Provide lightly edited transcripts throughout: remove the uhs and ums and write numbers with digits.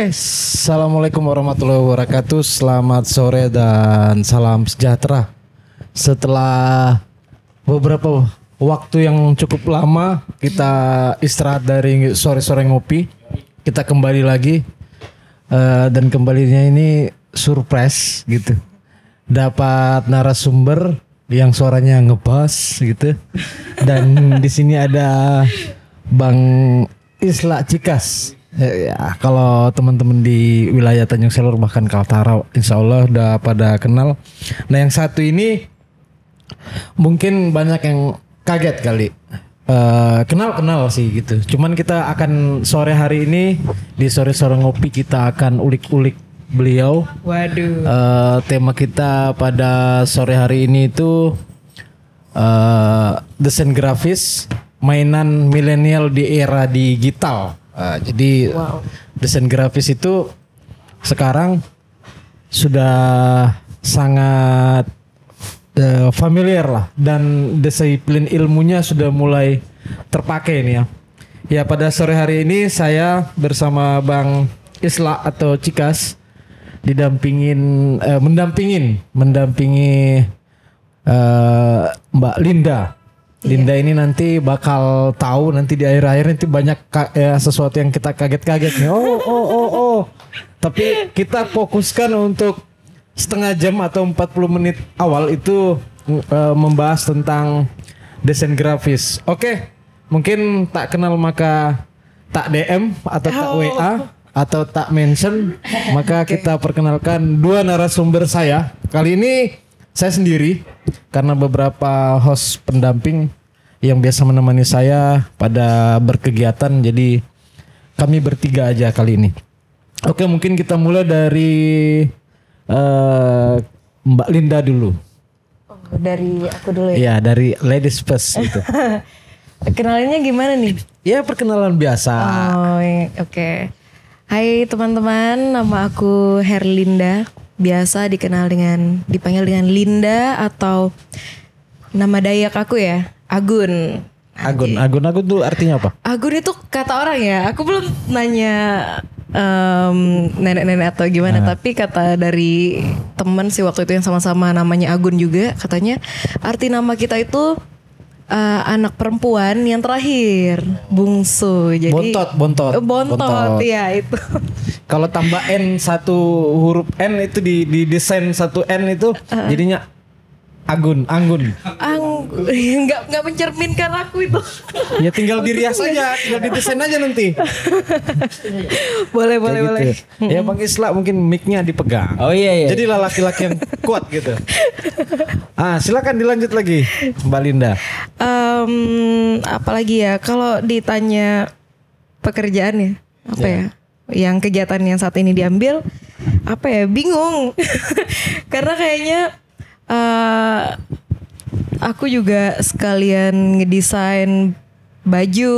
Assalamualaikum warahmatullahi wabarakatuh. Selamat sore dan salam sejahtera. Setelah beberapa waktu yang cukup lama kita istirahat dari sore-sore ngopi, kita kembali lagi dan kembalinya ini surprise gitu. Dapat narasumber yang suaranya ngebas gitu. Dan di sini ada Bang Isla Cikas. Ya, kalau teman-teman di wilayah Tanjung Selor bahkan Kaltara insya Allah udah pada kenal. Nah yang satu ini mungkin banyak yang kaget kali. Kenal sih gitu. Cuman kita akan sore hari ini di sore-sore ngopi kita akan ulik-ulik beliau. Waduh. Tema kita pada sore hari ini itu desain grafis mainan milenial di era digital. Jadi desain grafis itu sekarang sudah sangat familiar lah dan disiplin ilmunya sudah mulai terpakai nih ya. Ya pada sore hari ini saya bersama Bang Isla atau Cikas mendampingi Mbak Linda. Linda ini nanti bakal tahu nanti di akhir-akhir nanti banyak sesuatu yang kita kaget-kaget nih. Oh. Tapi kita fokuskan untuk setengah jam atau 40 menit awal itu membahas tentang desain grafis. Oke, mungkin tak kenal maka tak DM atau tak WA atau tak mention, maka kita perkenalkan dua narasumber saya. Kali ini saya sendiri karena beberapa host pendamping yang biasa menemani saya pada berkegiatan, jadi kami bertiga aja kali ini. Oke, mungkin kita mulai dari Mbak Linda dulu. Dari aku dulu ya? Iya, dari ladies first gitu. Kenalinnya gimana nih? Ya perkenalan biasa. Oh oke. Hai teman-teman, nama aku Herlinda. Biasa dipanggil dengan Linda atau nama Dayak aku ya, Agun. Agun tuh artinya apa? Agun itu kata orang ya. Aku belum nanya nenek-nenek atau gimana, tapi kata dari teman sih waktu itu yang sama-sama namanya Agun juga, katanya arti nama kita itu anak perempuan yang terakhir, bungsu. Jadi bontot ya itu. Kalau tambah N satu huruf N itu di desain satu N itu jadinya Anggun. Nggak mencerminkan aku itu. Ya tinggal dirias aja, tinggal didesain aja nanti. boleh. Gitu. Ya Bang Isla mungkin mic-nya dipegang. Oh iya. Jadi laki-laki yang kuat gitu. Silakan dilanjut lagi Mbak Linda. Apalagi ya kalau ditanya pekerjaan ya apa ya? Yang kegiatan yang saat ini diambil apa ya? Bingung. Karena kayaknya aku juga sekalian ngedesain baju,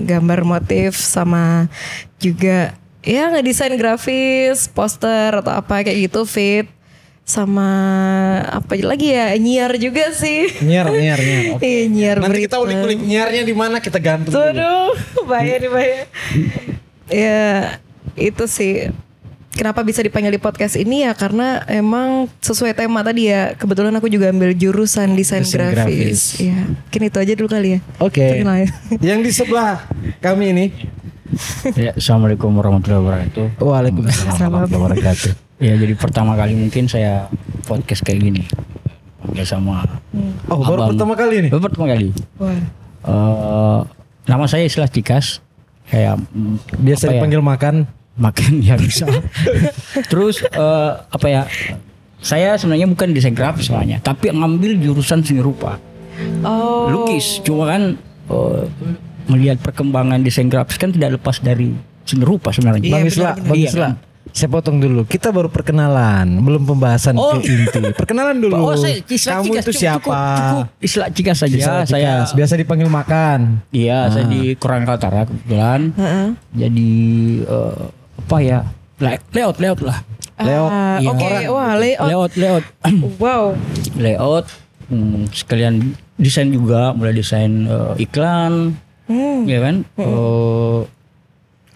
gambar motif, sama juga ya ngedesain grafis, poster atau apa kayak gitu, fit, sama apa lagi ya, nyiar juga sih. Nyiar. Okay. Nyiar. Nanti berita. kita ulik-ulik nyiarnya di mana, kita gantung. Aduh, bahaya. Ya itu sih. Kenapa bisa dipanggil di podcast ini ya karena emang sesuai tema tadi ya. Kebetulan aku juga ambil jurusan desain grafis. Ya, mungkin itu aja dulu kali ya. Oke. Yang di sebelah kami ini. Ya, Assalamualaikum warahmatullahi wabarakatuh. Waalaikumsalam warahmatullahi wabarakatuh. Ya, jadi pertama kali mungkin saya podcast kayak gini. Sama baru pertama kali nih? Baru pertama kali. Nama saya Isla Cikas. Kayak biasa dipanggil makan ya bisa. Terus saya sebenarnya bukan desain grafis soalnya, tapi ngambil jurusan seni rupa. Lukis. Cuma kan melihat perkembangan desain grafis kan tidak lepas dari seni rupa sebenarnya. Bang Isla, saya potong dulu. Kita baru perkenalan, belum pembahasan ke inti. Perkenalan dulu. Kamu itu siapa? Cukup Isla Cikas saja. Saya biasa dipanggil makan. Iya, saya di Kurang Kaltara kebetulan. Jadi layout lah. Layout. Wow. Layout. Sekalian desain juga, mulai desain iklan, ya kan.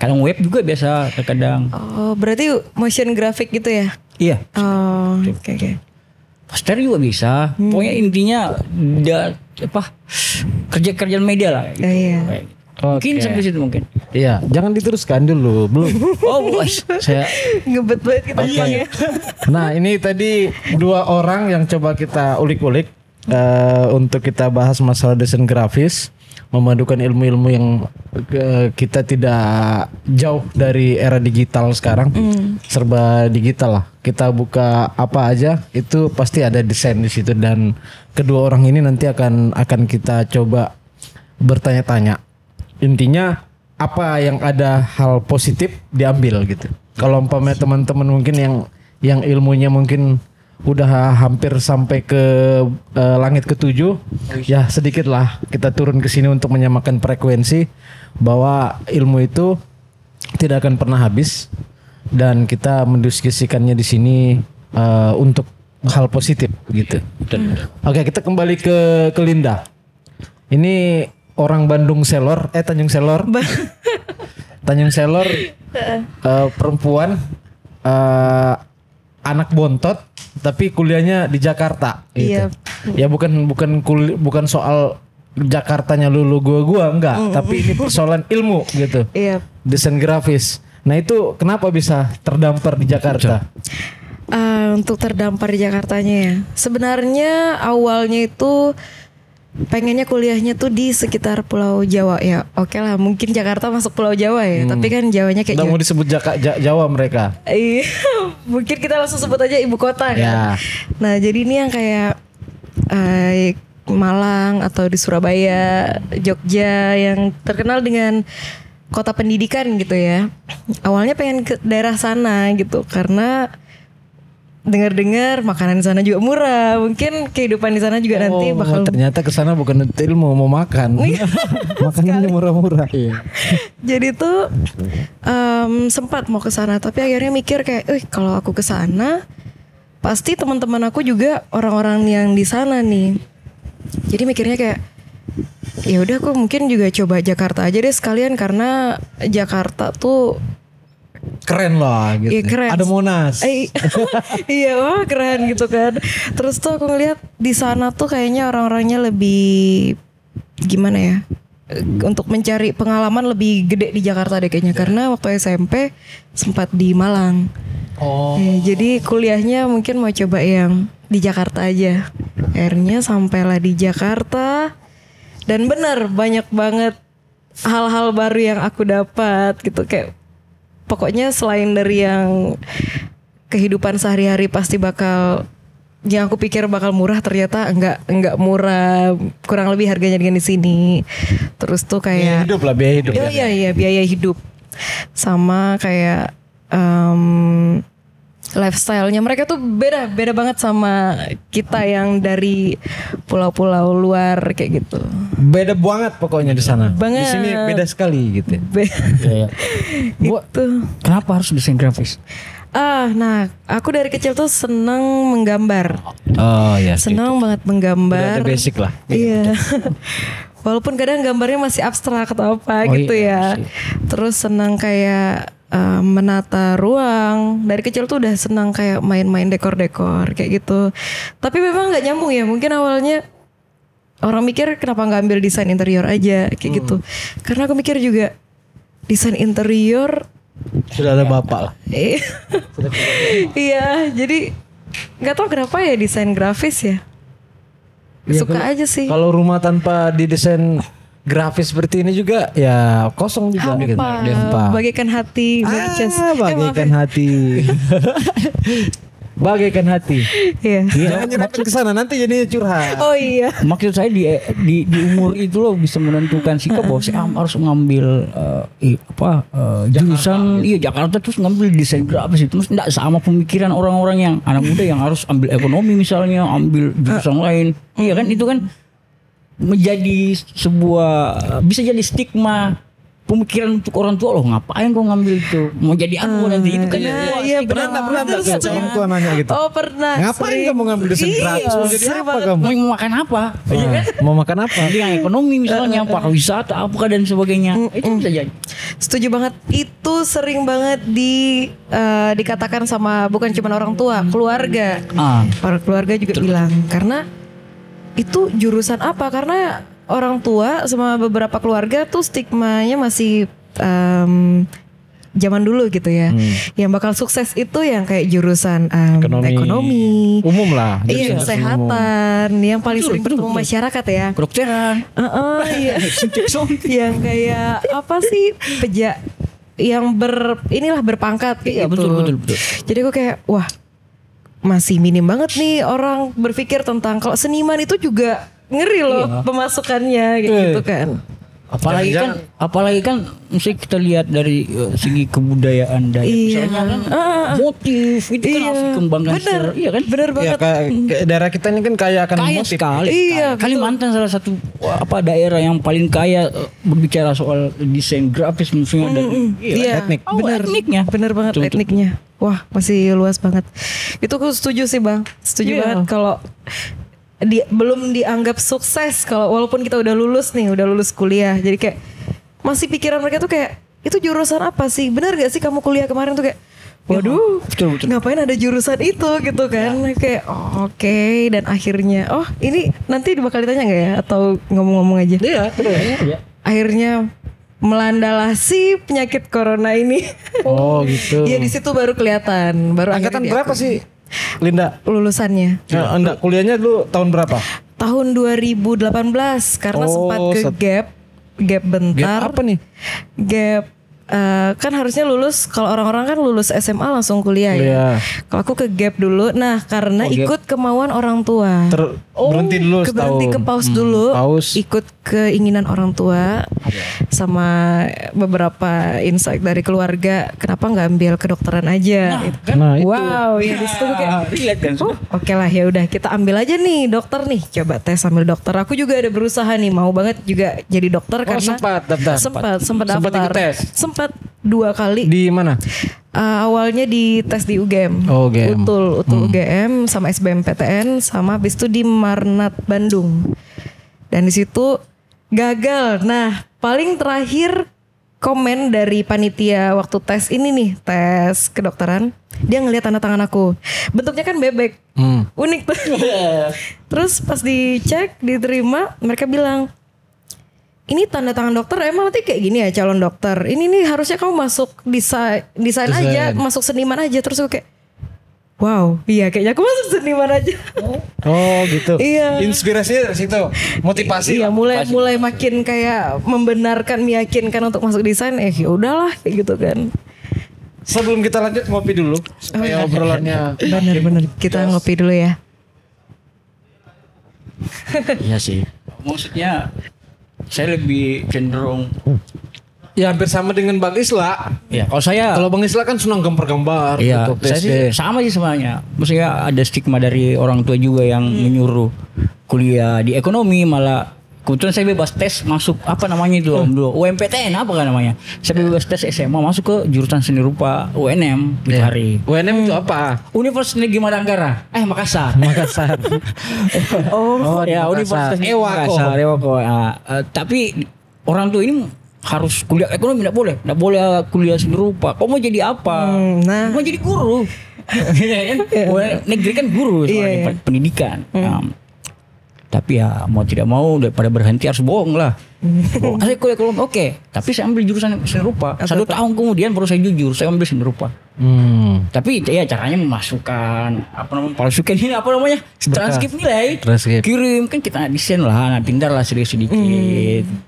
Kadang web juga biasa kadang. Oh, berarti motion graphic gitu ya? Iya. Oh, oke. Poster juga bisa. Pokoknya intinya kerja-kerjaan media lah. Gitu. Iya. Mungkin sampai situ mungkin. Iya, jangan diteruskan dulu, belum. Oh, saya ngebet banget kita ya. Nah, ini tadi 2 orang yang coba kita ulik-ulik untuk kita bahas masalah desain grafis, memadukan ilmu-ilmu yang kita tidak jauh dari era digital sekarang. Serba digital lah. Kita buka apa aja itu pasti ada desain di situ, dan kedua orang ini nanti akan kita coba bertanya-tanya. Intinya apa yang ada hal positif diambil gitu. Kalau umpamanya teman-teman mungkin yang ilmunya mungkin udah hampir sampai ke langit ke-7, ya sedikit lah kita turun ke sini untuk menyamakan frekuensi bahwa ilmu itu tidak akan pernah habis, dan kita mendiskusikannya di sini untuk hal positif gitu. Oke, kita kembali ke Linda. Ini orang Bandung Selor, Tanjung Selor. Tanjung Selor, perempuan, anak bontot, tapi kuliahnya di Jakarta. Gitu. Ya bukan soal Jakartanya lulu gua enggak, tapi ini persoalan ilmu gitu. Desain grafis. Nah itu kenapa bisa terdampar di Jakarta? Untuk terdampar di Jakartanya ya. Sebenarnya awalnya itu pengennya kuliahnya tuh di sekitar Pulau Jawa ya. Oke lah, mungkin Jakarta masuk Pulau Jawa ya, tapi kan Jawanya kayak udah mau disebut Jawa mereka. Iya, mungkin kita langsung sebut aja ibu kota kan. Ya. Nah, jadi ini yang kayak Malang atau di Surabaya, Jogja yang terkenal dengan kota pendidikan gitu ya. Awalnya pengen ke daerah sana gitu karena dengar-dengar makanan di sana juga murah, mungkin kehidupan di sana juga nanti bakal. Ternyata ke sana bukan ilmu, mau makan. Makanannya murah-murah. Iya. Jadi tuh sempat mau ke sana, tapi akhirnya mikir kayak, kalau aku ke sana pasti teman-teman aku juga orang-orang yang di sana nih. Jadi mikirnya kayak, ya udah aku mungkin juga coba Jakarta aja deh sekalian, karena Jakarta tuh keren lah gitu. Iya, keren. Ada Monas. Iya, wah keren gitu kan. Terus tuh aku ngeliat di sana tuh kayaknya orang-orangnya lebih gimana ya? Untuk mencari pengalaman lebih gede di Jakarta deh kayaknya. Karena waktu SMP sempat di Malang. Jadi kuliahnya mungkin mau coba yang di Jakarta aja. Akhirnya sampailah di Jakarta. Dan benar banyak banget hal-hal baru yang aku dapat gitu, kayak pokoknya selain dari yang kehidupan sehari-hari pasti bakal, yang aku pikir bakal murah ternyata enggak murah, kurang lebih harganya dengan di sini. Terus tuh kayak biaya hidup. Iya, biaya hidup. Sama kayak lifestyle-nya mereka tuh beda banget sama kita yang dari pulau-pulau luar kayak gitu. Beda banget pokoknya di sana. Banget. Di sini beda sekali gitu. Itu. Kenapa harus desain grafis? Nah, aku dari kecil tuh seneng menggambar. Oh ya. Seneng banget menggambar. Udah ada basic lah. Iya. Walaupun kadang gambarnya masih abstrak atau apa gitu ya. Terus senang kayak menata ruang. Dari kecil tuh udah senang kayak main-main dekor-dekor kayak gitu. Tapi memang nggak nyambung ya. Mungkin awalnya orang mikir kenapa nggak ambil desain interior aja kayak gitu. Karena aku mikir juga desain interior sudah ada bapak lah. Iya, jadi nggak tahu kenapa ya desain grafis ya. Suka aja sih. Kalau rumah tanpa didesain grafis seperti ini juga ya kosong juga. Hampa. Bagaikan hati. Bagaikan hati. Bagaikan hati. Iya. Jangan nyerempet ke sana nanti jadinya curhat. Oh iya. Maksud saya di umur itu lo bisa menentukan sikap bahwa saya harus ngambil jurusan Jakarta terus ngambil desain grafis itu tidak sama pemikiran orang-orang yang anak muda yang harus ambil ekonomi misalnya, ambil jurusan lain. Iya kan, itu kan menjadi sebuah bisa jadi stigma pemikiran untuk orang tua loh, ngapain kau ngambil itu, mau jadi apa nanti itu kan. Iya pernah orang tua nanya gitu. Oh pernah. Ngapain kamu ngambil desain gratis? Mau jadi apa kamu? Mau makan apa? Mau makan apa? Jadi yang ekonomi misalnya, pariwisata apakah dan sebagainya. Itu bisa jadi. Setuju banget. Itu sering banget dikatakan sama bukan cuma orang tua, keluarga. Para keluarga juga bilang karena itu jurusan apa? Karena orang tua sama beberapa keluarga tuh stigmanya masih zaman dulu gitu ya. Yang bakal sukses itu yang kayak jurusan ekonomi, umum lah. Iya, kesehatan, yang paling sering bertemu masyarakat ya. Kedokteran. Iya. Yang kayak apa sih yang berpangkat Iya, gitu. betul. Jadi gue kayak wah masih minim banget nih orang berpikir tentang kalau seniman itu juga ngeri loh pemasukannya gitu kan. Apalagi kan mesti kita lihat dari segi kebudayaan dan misalnya kan motif itu kan harus dikembangkan. Bener banget. Daerah kita ini kan kaya akan motif sekali. Iya, Kalimantan salah satu daerah yang paling kaya berbicara soal desain grafis misalnya dan etnik. Etniknya. Bener banget etniknya. Wah masih luas banget. Itu aku setuju sih bang. Setuju banget kalau belum dianggap sukses kalau walaupun kita udah lulus kuliah. Jadi kayak masih pikiran mereka tuh kayak itu jurusan apa sih? Bener gak sih kamu kuliah kemarin tuh kayak waduh, betul. ngapain ada jurusan itu gitu kan? Kayak oke. Dan akhirnya ini nanti bakal ditanya nggak ya atau ngomong-ngomong aja? Iya, betul. Akhirnya melandalah si penyakit corona ini. Oh gitu. Iya di situ baru kelihatan. Angkatan berapa sih Linda lulusannya? Enggak, kuliahnya dulu tahun berapa? Tahun 2018 karena sempat gap bentar. Gap apa nih? Gap kan harusnya lulus kalau orang-orang kan lulus SMA langsung kuliah ya. Kalau aku ke gap dulu. Nah, karena ikut kemauan orang tua. Berhenti dulu setahun. Ke pause dulu. Ikut keinginan orang tua sama beberapa insight dari keluarga. Kenapa nggak ambil kedokteran aja? Itu. Wow, ya di situ kayak oke lah ya udah kita ambil aja nih dokter nih. Coba tes sambil dokter. Aku juga ada berusaha nih mau banget juga jadi dokter karena sempat daftar. Sempat daftar. Sempat ikut tes. Sempat 2 kali. Di mana? Awalnya di tes di UGM. UGM. Utul UGM sama SBMPTN sama habis itu di Marnat Bandung. Dan di situ gagal. Nah, paling terakhir komen dari panitia waktu tes ini nih, tes kedokteran. Dia ngelihat tanda tangan aku. Bentuknya kan bebek. Unik tuh. Terus pas dicek, diterima, mereka bilang, ini tanda tangan dokter emang nanti kayak gini ya calon dokter. Ini nih harusnya kamu masuk desain aja, masuk seniman aja. Terus aku kayak wow, iya kayaknya aku masuk seniman aja. Oh gitu. Iya. Inspirasinya dari situ, motivasi. Iya, mulai makin kayak membenarkan, meyakinkan untuk masuk desain. Ya udahlah kayak gitu kan. Sebelum kita lanjut ngopi dulu supaya obrolannya bener kita ngopi dulu ya. Iya sih. Maksudnya saya lebih cenderung ya hampir sama dengan Bang Isla. Ya, kalau Bang Isla kan senang gambar-gambar. Iya, saya sih sama sih sebenarnya. Maksudnya ada stigma dari orang tua juga yang menyuruh kuliah di ekonomi, malah kebetulan saya bebas tes masuk apa namanya itu dulu UMPTN apa kan namanya. Saya bebas tes SMA masuk ke jurusan seni rupa UNM di hari. UNM itu apa? Universitas Negeri Madangkara. Makassar. Ya, Universitas Makassar. Ewako. Tapi orang tua ini harus kuliah ekonomi, enggak boleh kuliah seni rupa. Kok mau jadi apa? Mau jadi guru. Negeri kan guru soalnya pendidikan. Tapi ya mau tidak mau daripada berhenti harus bohong lah. Saya kuliah ekonomi oke. Tapi saya ambil jurusan seni rupa. 1 tahun kemudian baru saya jujur saya ambil seni rupa. Tapi ya caranya memasukkan palsukan ini transkrip nilai. Kirim kan kita desain lah, pintar lah sedikit.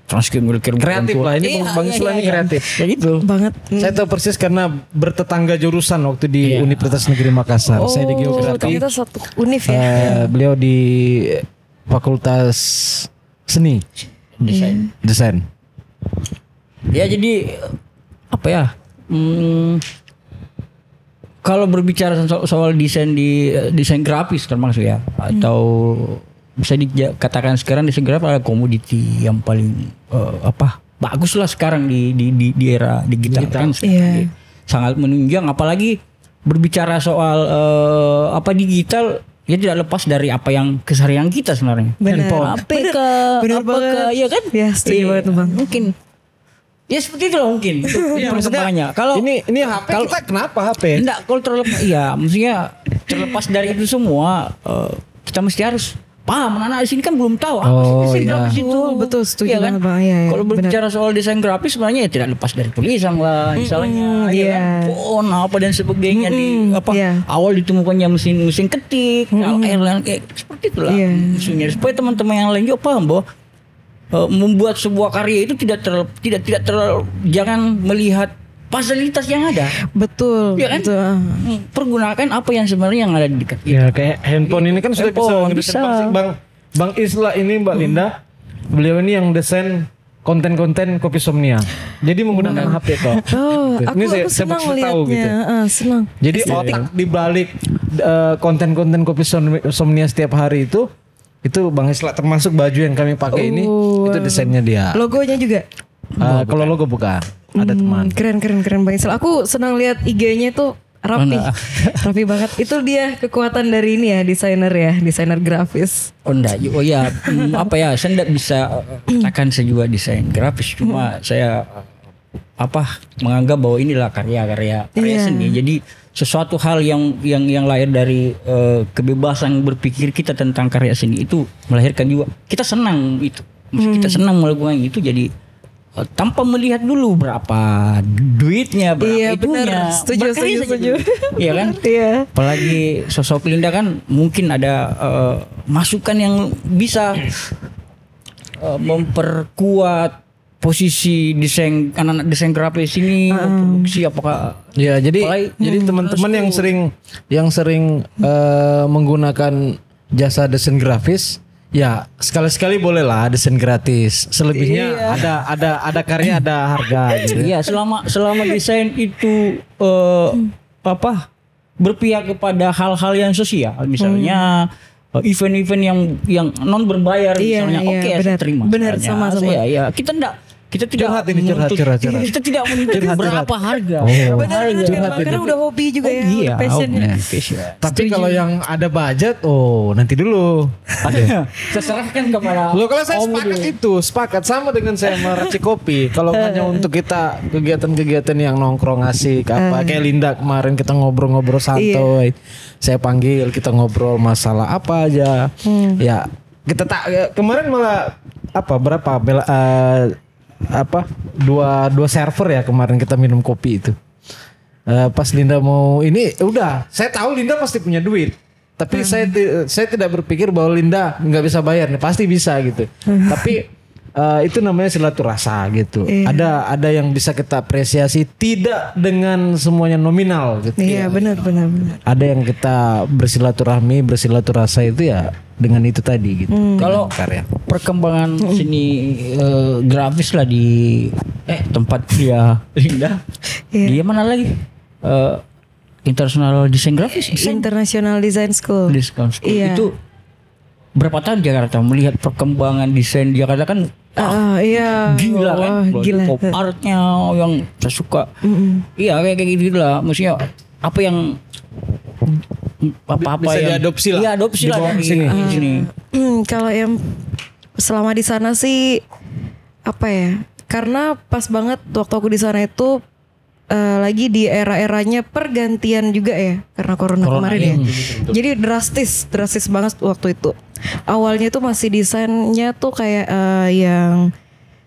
Transkrip kreatif lah ini Bang Isla ini kreatif. Ya gitu. Banget. Saya tahu persis karena bertetangga jurusan waktu di Universitas Negeri Makassar. Saya di geografi. Kita satu univ ya. Beliau di Fakultas Seni Desain. Ya jadi apa ya? Kalau berbicara soal desain desain grafis termasuk ya, atau bisa dikatakan sekarang desain grafis adalah komoditi yang paling bagus lah sekarang di era digital kan sangat menunjang, apalagi berbicara soal digital ya tidak lepas dari apa yang keseharian kita sebenarnya. Benar. Benar banget. Ya kan? Ya, setuju banget Bang. Mungkin ya seperti itu lah mungkin. Perkembangannya. Kalau ini HP kita kenapa HP? Enggak, kalau terlepas maksudnya terlepas dari itu semua kita mesti harus paham. Anak-anak di sini kan belum tahu apa sih desain grafis itu. Betul, setuju kan? banget Bang. Iya, kalau berbicara soal desain grafis sebenarnya ya tidak lepas dari tulisan lah, misalnya kan, font apa dan sebagainya awal ditemukannya mesin ketik, airline seperti itulah. Maksudnya supaya teman-teman yang lain juga paham bahwa membuat sebuah karya itu tidak jangan melihat fasilitas yang ada. Betul. Ya kan? Betul. Pergunakan apa yang sebenarnya yang ada di dekat kita. Ya kayak handphone ini kan sudah bisa. Bang Isla ini Mbak Linda, beliau ini yang desain konten-konten Kopi Somnia. Jadi menggunakan HP kok. Oh, gitu. aku senang lihatnya. Gitu. Senang. Jadi otak di balik konten-konten Kopi Somnia setiap hari itu Bang Isla, termasuk baju yang kami pakai ini itu desainnya dia. Logonya juga. Kalau logo bukan, ada teman. Keren Bang Isla. Aku senang lihat IG-nya tuh rapi. Rapi banget. Itu dia kekuatan dari ini ya, desainer grafis. Saya enggak bisa katakan saya juga desain grafis, cuma saya menganggap bahwa inilah karya seni. Jadi sesuatu hal yang lahir dari kebebasan berpikir kita tentang karya seni itu melahirkan juga kita senang itu. Kita senang melakukan itu, jadi tanpa melihat dulu berapa duitnya, berapa itunya. Setuju. Iya kan? Iya. Apalagi sosok Linda kan mungkin ada masukan yang bisa memperkuat posisi anak-anak desain grafis ini, produksi apakah jadi teman-teman yang sering menggunakan jasa desain grafis, ya sekali-sekali bolehlah desain gratis. Selebihnya ada karya, ada harga gitu. Iya, selama desain itu berpihak kepada hal-hal yang sosial, misalnya event-event yang non berbayar misalnya, saya terima. Benar, sama-sama. Ya, kita tidak curhat. Kita tidak menuntut berapa harga. Karena udah hobi juga ya, passionnya. Tapi kalau yang ada budget, nanti dulu. Saya serahkan kepada. Kalau saya sepakat sama dengan saya meracik kopi. Kalau hanya untuk kita kegiatan-kegiatan yang nongkrong asik kayak Linda kemarin kita ngobrol-ngobrol santai. Saya panggil, kita ngobrol masalah apa aja. Ya, kita kemarin malah dua server ya kemarin kita minum kopi itu. Pas Linda mau ini udah, saya tahu Linda pasti punya duit. Tapi saya tidak berpikir bahwa Linda nggak bisa bayar nih, pasti bisa gitu. Tapi itu namanya silaturasa gitu. Ada yang bisa kita apresiasi tidak dengan semuanya nominal gitu. Iya, benar. Ada yang kita bersilaturasa itu ya dengan itu tadi gitu. Kalau perkembangan sini grafis lah di tempat dia Linda. Dia mana lagi? International Design Graphics. International Design School. Itu berapa tahun Jakarta melihat perkembangan desain Jakarta kan gila kan, pop artnya yang saya suka. Iya kayak gitu lah. Maksudnya apa yang bisa yang diadopsi lah. Iya, adopsi lah di sini. Kalau yang selama di sana sih karena pas banget waktu aku di sana itu lagi di era-eranya pergantian juga ya karena corona kemarin ya. Jadi drastis banget waktu itu. Awalnya tuh masih desainnya tuh kayak yang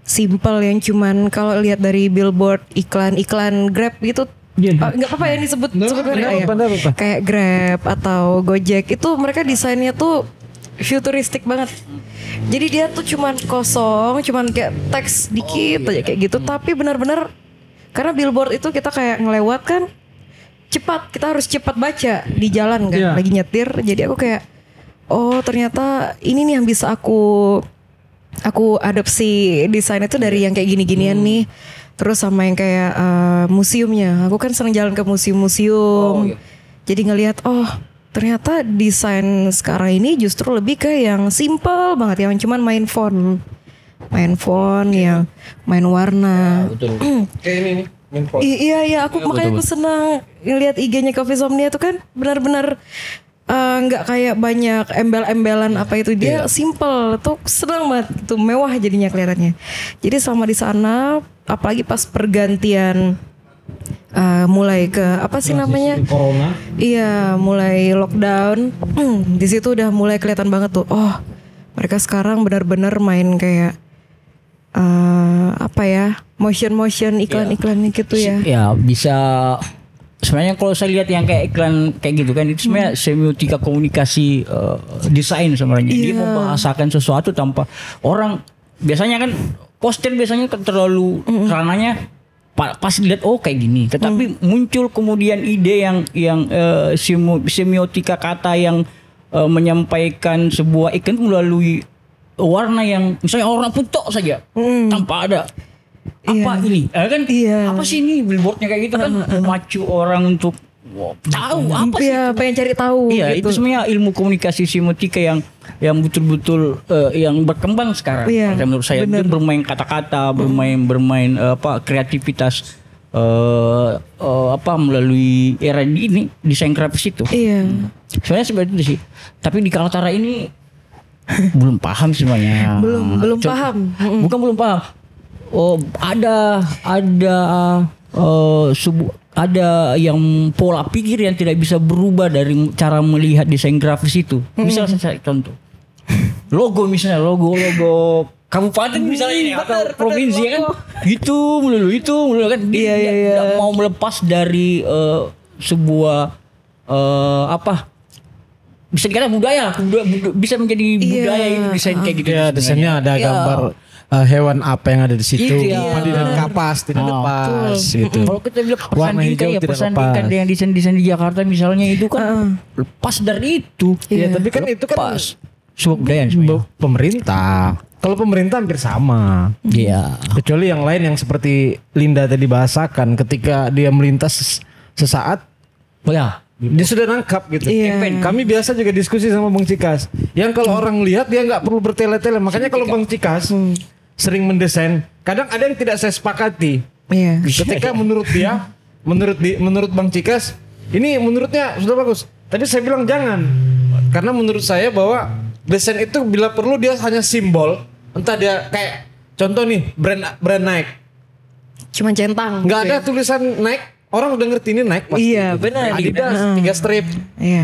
simple, yang cuman kalau lihat dari billboard iklan Grab gitu. Nggak apa-apa ya disebut kayak Grab atau Gojek itu mereka desainnya tuh futuristik banget. Jadi dia tuh cuman kosong, cuman kayak teks dikit aja kayak gitu. Tapi benar-benar karena billboard itu kita kayak ngelewat kan cepat, kita harus cepat baca di jalan kan lagi nyetir. Jadi aku kayak ternyata ini nih yang bisa aku adopsi desain itu dari yang kayak gini-ginian nih. Terus sama yang kayak museumnya. Aku kan sering jalan ke museum-museum. Jadi ngelihat ternyata desain sekarang ini justru lebih ke yang simple banget, yang cuman main font. main font, yang main warna. Betul. Kayak ini nih. Iya, aku makanya aku senang ngeliat IG-nya Coffee Somnia tuh kan benar-benar nggak kayak banyak embel-embelan apa itu, dia simple tuh, senang banget tuh, mewah jadinya kelihatannya. Jadi selama di sana, apalagi pas pergantian mulai ke apa sih namanya, Corona. iya mulai lockdown, di situ udah mulai kelihatan banget tuh, oh mereka sekarang benar-benar main kayak apa ya, motion iklan-iklan gitu ya. Ya bisa. Sebenarnya kalau saya lihat yang kayak iklan kayak gitu kan, itu sebenarnya semiotika komunikasi desain sebenarnya. Dia membahasakan sesuatu tanpa orang, biasanya kan poster biasanya terlalu rananya pas dilihat oh kayak gini, tetapi muncul kemudian ide yang semiotika kata yang menyampaikan sebuah iklan melalui warna yang misalnya warna putih saja tanpa ada apa ini kan apa sih ini billboardnya kayak gitu kan, memacu orang untuk tahu apa sih Iya, pengen cari tahu. Iya, gitu. itu sebenarnya ilmu komunikasi semiotika yang betul-betul yang berkembang sekarang. Iya, Menurut saya dia bermain kata-kata, bermain apa kreativitas melalui era ini desain grafis itu. Iya. Sebenarnya seperti itu sih. Tapi di Kaltara ini belum paham sebenarnya. Belum paham. Bukan belum paham. Oh, ada yang pola pikir yang tidak bisa berubah dari cara melihat desain grafis itu. Misalnya saya contoh. Logo misalnya, logo kabupaten misalnya ini atau provinsi kan. Itu melulu kan. Dia tidak mau melepas dari sebuah bisa dikatakan budaya, bisa menjadi budaya itu desain kayak gitu. Ya, desainnya ada gambar hewan apa yang ada di situ, padi dan kapas tidak lepas gitu. Kalau kita bilang Warna hijau tidak persandingan lepas. dengan desain-desain di Jakarta misalnya itu kan lepas dari itu. Ya, tapi kan itu kan sebuah budaya sebenarnya. pemerintah. Kalau pemerintah hampir sama. Iya. Kecuali yang lain yang seperti Linda tadi bahasakan, ketika dia melintas sesaat, Oh ya. dia sudah nangkap gitu. Kami biasa juga diskusi sama Bang Cikas. Yang kalau orang lihat dia nggak perlu bertele-tele. Makanya kalau Bang Cikas sering mendesain, kadang ada yang tidak saya sepakati. Iya. Ketika menurut dia, menurut Bang Cikas, ini menurutnya sudah bagus. Tadi saya bilang jangan, karena menurut saya bahwa desain itu bila perlu dia hanya simbol. Entah dia kayak contoh nih brand Nike, Cuman centang. nggak ada tulisan Nike, orang udah ngerti ini Nike pasti. Iya, benar. Adidas 3 strip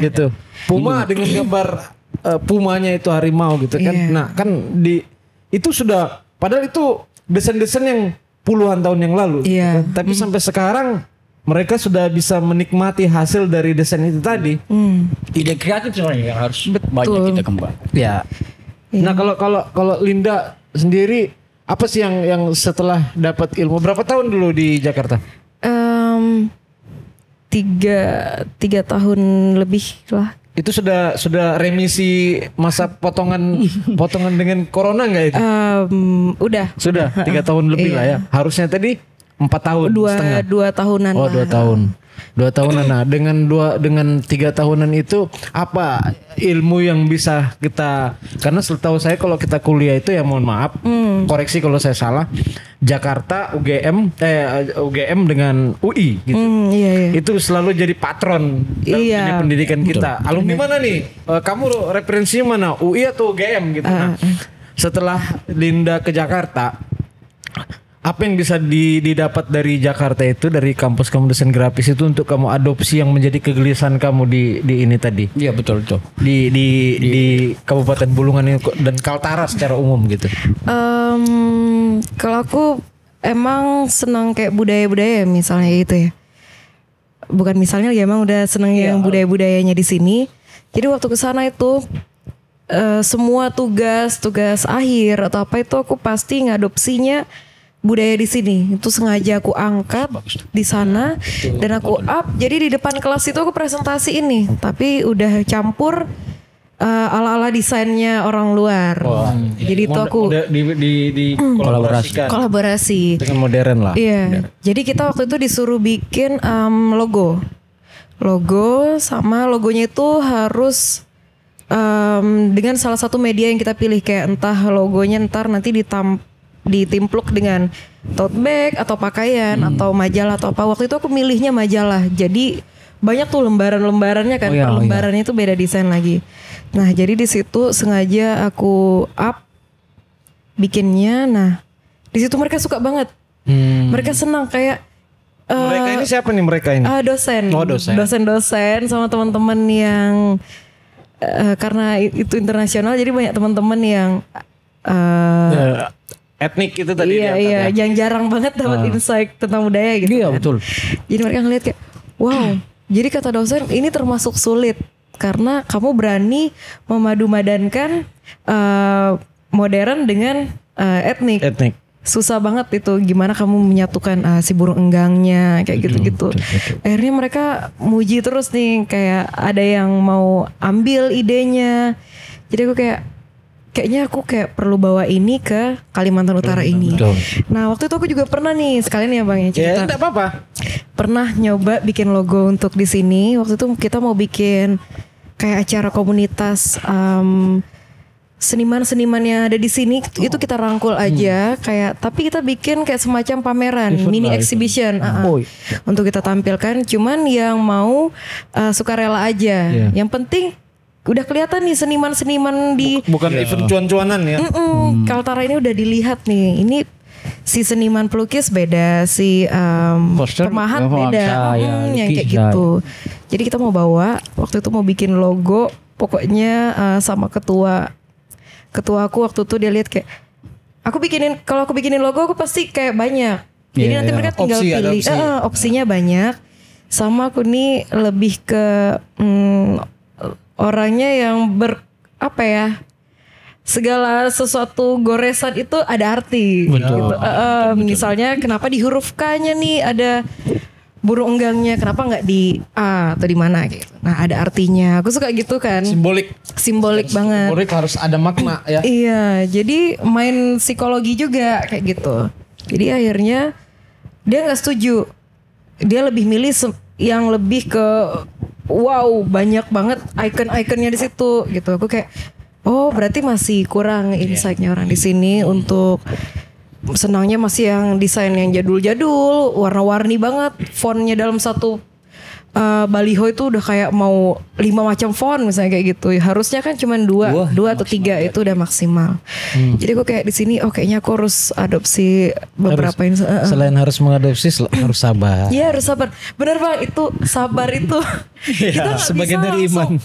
gitu. Puma dengan gambar pumanya itu harimau gitu kan. Nah kan itu sudah, padahal itu desain-desain yang puluhan tahun yang lalu. Iya. Tapi sampai sekarang mereka sudah bisa menikmati hasil dari desain itu tadi. Ide kreatif sebenarnya yang harus banyak kita kembang. Ya. Nah kalau Linda sendiri apa sih yang setelah dapat ilmu, berapa tahun dulu di Jakarta? 3 tahun lebih lah. Itu sudah remisi masa potongan dengan corona nggak itu? Udah. Sudah 3 tahun lebih lah ya. Harusnya tadi 4 tahun setengah. 2 tahunan. Oh 2 tahun. 2 tahunan. Nah dengan 3 tahunan itu apa ilmu yang bisa kita, karena setahu saya kalau kita kuliah itu ya mohon maaf, koreksi kalau saya salah, Jakarta UGM dengan UI gitu. Iya. Itu selalu jadi patron dalam pendidikan kita. Alumni mana nih? Kamu referensinya mana? UI atau UGM gitu. Nah, setelah Linda ke Jakarta, apa yang bisa didapat dari Jakarta itu, dari kampus kamu desain grafis itu untuk kamu adopsi yang menjadi kegelisahan kamu di ini tadi? Iya betul. Di Kabupaten Bulungan ini dan Kaltara secara umum gitu. Kalau aku emang senang kayak budaya-budaya misalnya gitu ya. Bukan misalnya ya, emang udah senang yang budaya-budayanya di sini. Jadi waktu ke sana itu semua tugas akhir atau apa itu aku pasti ngadopsinya budaya di sini. Itu sengaja aku angkat di sana dan aku up. Jadi di depan kelas itu aku presentasi ini, tapi udah campur ala-ala desainnya orang luar. Jadi itu aku di kolaborasi dengan modern lah. Iya. Jadi kita waktu itu disuruh bikin logo sama logonya itu harus dengan salah satu media yang kita pilih, kayak entah logonya ntar nanti ditimpluk dengan tote bag atau pakaian atau majalah atau apa. Waktu itu aku milihnya majalah. Jadi banyak tuh lembaran-lembarannya kan. Per lembarannya itu beda desain lagi. Nah, jadi di situ sengaja aku up bikinnya. Nah, di situ mereka suka banget. Mereka senang kayak mereka ini siapa nih mereka ini? Dosen. Oh, dosen. Dosen-dosen sama teman-teman yang karena itu internasional, jadi banyak teman-teman yang etnik itu tadi. Iya, yang jarang banget dapat insight tentang budaya gitu. Iya, kan. betul. Jadi mereka ngeliat kayak, wow. Jadi kata dosen ini termasuk sulit karena kamu berani memadu-madankan modern dengan etnik. Susah banget itu, gimana kamu menyatukan si burung enggangnya kayak gitu-gitu. Akhirnya mereka muji terus nih, kayak ada yang mau ambil idenya. Jadi aku kayaknya aku perlu bawa ini ke Kalimantan Utara ini. Nah, waktu itu aku juga pernah nih, sekalian ya Bang ya cerita. Ya, enggak apa-apa. Pernah nyoba bikin logo untuk di sini. Waktu itu kita mau bikin kayak acara komunitas seniman-seniman yang ada di sini itu kita rangkul aja kayak, tapi kita bikin kayak semacam pameran, mini exhibition untuk kita tampilkan. Cuman yang mau sukarela aja. Yang penting udah kelihatan nih seniman-seniman di bukan event cuan-cuanan ya. Kaltara ini udah dilihat nih. Ini si seniman pelukis beda, si pemahat beda, yang kayak gitu. Jadi kita mau bawa, waktu itu mau bikin logo, pokoknya sama ketuaku waktu itu dia lihat kayak, kalau aku bikinin logo aku pasti kayak banyak. Jadi nanti mereka tinggal pilih. Opsinya banyak. Sama aku nih lebih ke orangnya yang segala sesuatu goresan itu ada arti. Betul. Gitu. Misalnya kenapa di huruf K-nya nih ada burung enggangnya, kenapa nggak di A atau di mana gitu. Nah, ada artinya. Aku suka gitu kan. Simbolik banget. Simbolik harus ada makna ya. Iya, jadi main psikologi juga kayak gitu. Jadi akhirnya dia nggak setuju. Dia lebih milih yang lebih ke wow, banyak banget icon-iconnya di situ gitu. Aku kayak, oh berarti masih kurang insight-nya orang di sini untuk senangnya masih yang desain yang jadul-jadul, warna-warni banget, fontnya dalam satu baliho itu udah kayak mau 5 macam font misalnya kayak gitu. Harusnya kan cuma 2 atau 3 itu udah maksimal. Jadi aku kayak di sini kayaknya aku harus adopsi beberapa ini. Selain harus mengadopsi harus sabar. Iya, harus sabar. Bener Bang, itu sabar itu. Kita sebagian dari iman.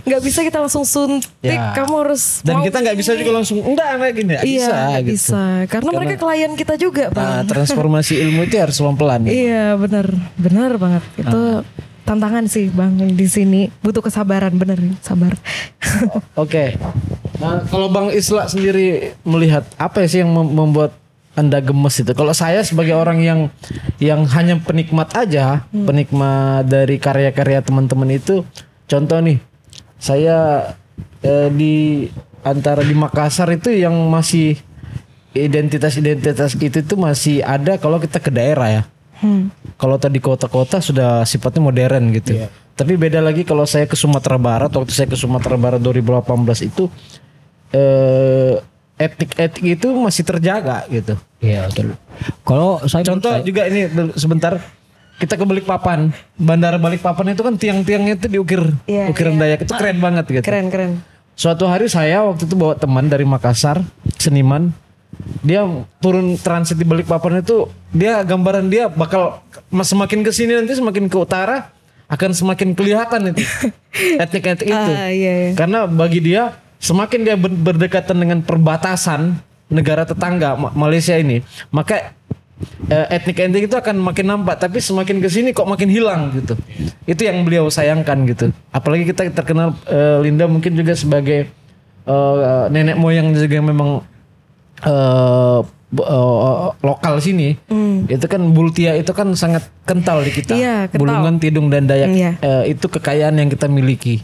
Nggak bisa kita langsung suntik. Kamu harus. Dan kita nggak bisa juga langsung enggak gini. Iya, gitu. bisa. Karena mereka klien kita juga Bang. Transformasi ilmu itu harus pelan-pelan. Iya, benar banget. Itu tantangan sih Bang di sini, butuh kesabaran, bener sabar. Oke. Nah, kalau Bang Isla sendiri melihat apa sih yang membuat Anda gemes itu? Kalau saya sebagai orang yang hanya penikmat aja, penikmat dari karya-karya teman-teman itu, contoh nih, saya di Makassar itu yang masih identitas itu tuh masih ada kalau kita ke daerah ya. Kalau tadi kota-kota sudah sifatnya modern gitu. Tapi beda lagi kalau saya ke Sumatera Barat. Waktu saya ke Sumatera Barat 2018 itu etik itu masih terjaga gitu. Iya betul. Kalau saya contoh juga ini sebentar, kita ke Balikpapan, Bandara Balikpapan itu kan tiang-tiangnya itu ukiran Dayak, itu keren banget gitu. Keren. Suatu hari saya waktu itu bawa teman dari Makassar, seniman. Dia turun transit di Balikpapan itu, dia gambaran dia bakal semakin ke sini nanti semakin ke utara akan semakin kelihatan itu etnik-etnik itu. Iya. Karena bagi dia semakin dia berdekatan dengan perbatasan negara tetangga Malaysia ini, maka etnik-etnik itu akan makin nampak, tapi semakin ke sini kok makin hilang gitu. Itu yang beliau sayangkan gitu. Apalagi kita terkenal Linda mungkin juga sebagai nenek moyang juga memang lokal sini, itu kan Bultia itu kan sangat kental di kita. Bulungan, Tidung dan Dayak itu kekayaan yang kita miliki.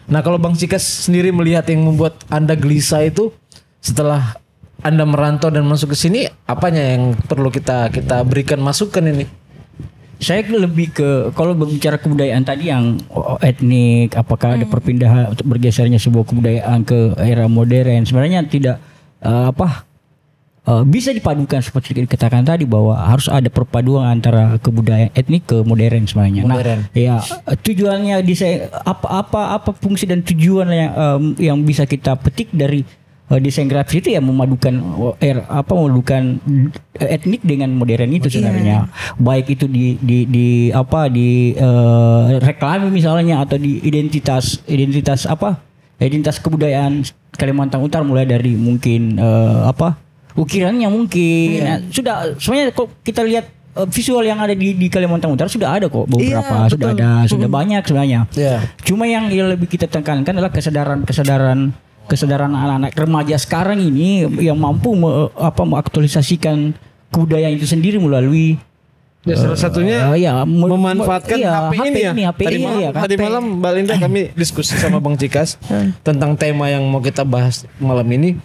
Nah, kalau Bang Cikas sendiri melihat yang membuat Anda gelisah itu setelah Anda merantau dan masuk ke sini, apanya yang perlu kita berikan masukan ini? Saya lebih ke, kalau berbicara kebudayaan tadi yang etnik, apakah ada perpindahan untuk bergesernya sebuah kebudayaan ke era modern, sebenarnya tidak bisa dipadukan seperti dikatakan tadi bahwa harus ada perpaduan antara kebudayaan etnik ke modern sebenarnya. Modern. Nah, ya tujuannya desain apa fungsi dan tujuan yang bisa kita petik dari desain grafis itu ya memadukan etnik dengan modern itu sebenarnya. Baik itu di reklame misalnya atau di identitas kebudayaan Kalimantan Utara, mulai dari mungkin ukirannya mungkin. Nah, sudah sebenarnya kok kita lihat visual yang ada di Kalimantan Utara sudah ada kok beberapa, sudah banyak sebenarnya. Cuma yang lebih kita tekankan adalah kesadaran anak-anak remaja sekarang ini yang mampu mengaktualisasikan kebudayaan itu sendiri melalui salah satunya memanfaatkan HP ini. Tadi malam Mbak Linda kami diskusi sama Bang Cikas tentang tema yang mau kita bahas malam ini.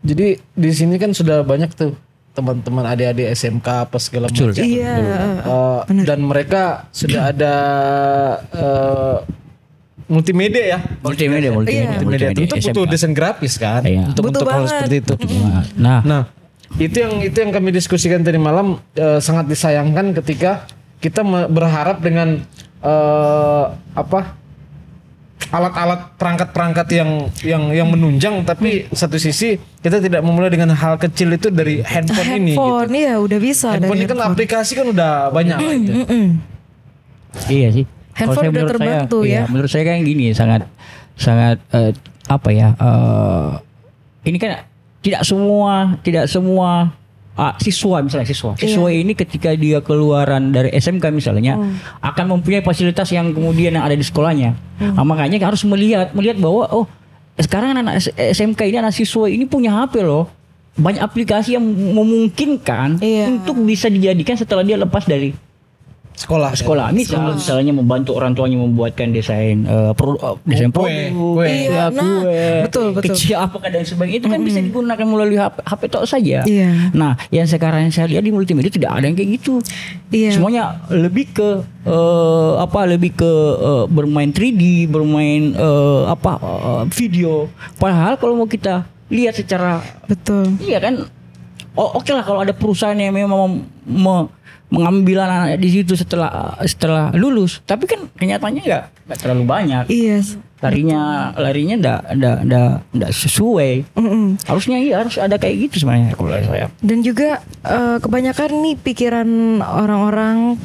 Jadi di sini kan sudah banyak tuh teman-teman adik-adik SMK apa segala macam. Dan mereka sudah ada multimedia. Tentu butuh desain grafis kan untuk hal seperti itu. Nah, itu yang kami diskusikan tadi malam. Sangat disayangkan ketika kita berharap dengan alat-alat perangkat-perangkat yang menunjang, tapi satu sisi kita tidak memulai dengan hal kecil itu dari handphone ini. Handphone ya udah bisa. Handphone ini kan aplikasi kan udah banyak. Iya sih. Handphone udah terbantu ya. Menurut saya kan gini, sangat ini kan tidak semua siswa ini ketika dia keluaran dari SMK misalnya akan mempunyai fasilitas yang kemudian yang ada di sekolahnya. Makanya harus melihat bahwa sekarang anak SMK ini, anak siswa ini punya HP loh. Banyak aplikasi yang memungkinkan untuk bisa dijadikan setelah dia lepas dari sekolah. Misalnya membantu orang tuanya membuatkan desain produk, betul. Kecil apakah dan sebagainya itu kan bisa digunakan melalui HP tok saja. Nah, yang sekarang saya lihat di multimedia tidak ada yang kayak gitu. Semuanya lebih ke bermain 3D, bermain video. Padahal kalau mau kita lihat secara iya kan, oke lah kalau ada perusahaan yang memang mengambil anak di situ setelah lulus, tapi kan kenyataannya nggak terlalu banyak. Larinya nggak sesuai. Harusnya harus ada kayak gitu sebenarnya kalau saya. Dan juga kebanyakan nih pikiran orang-orang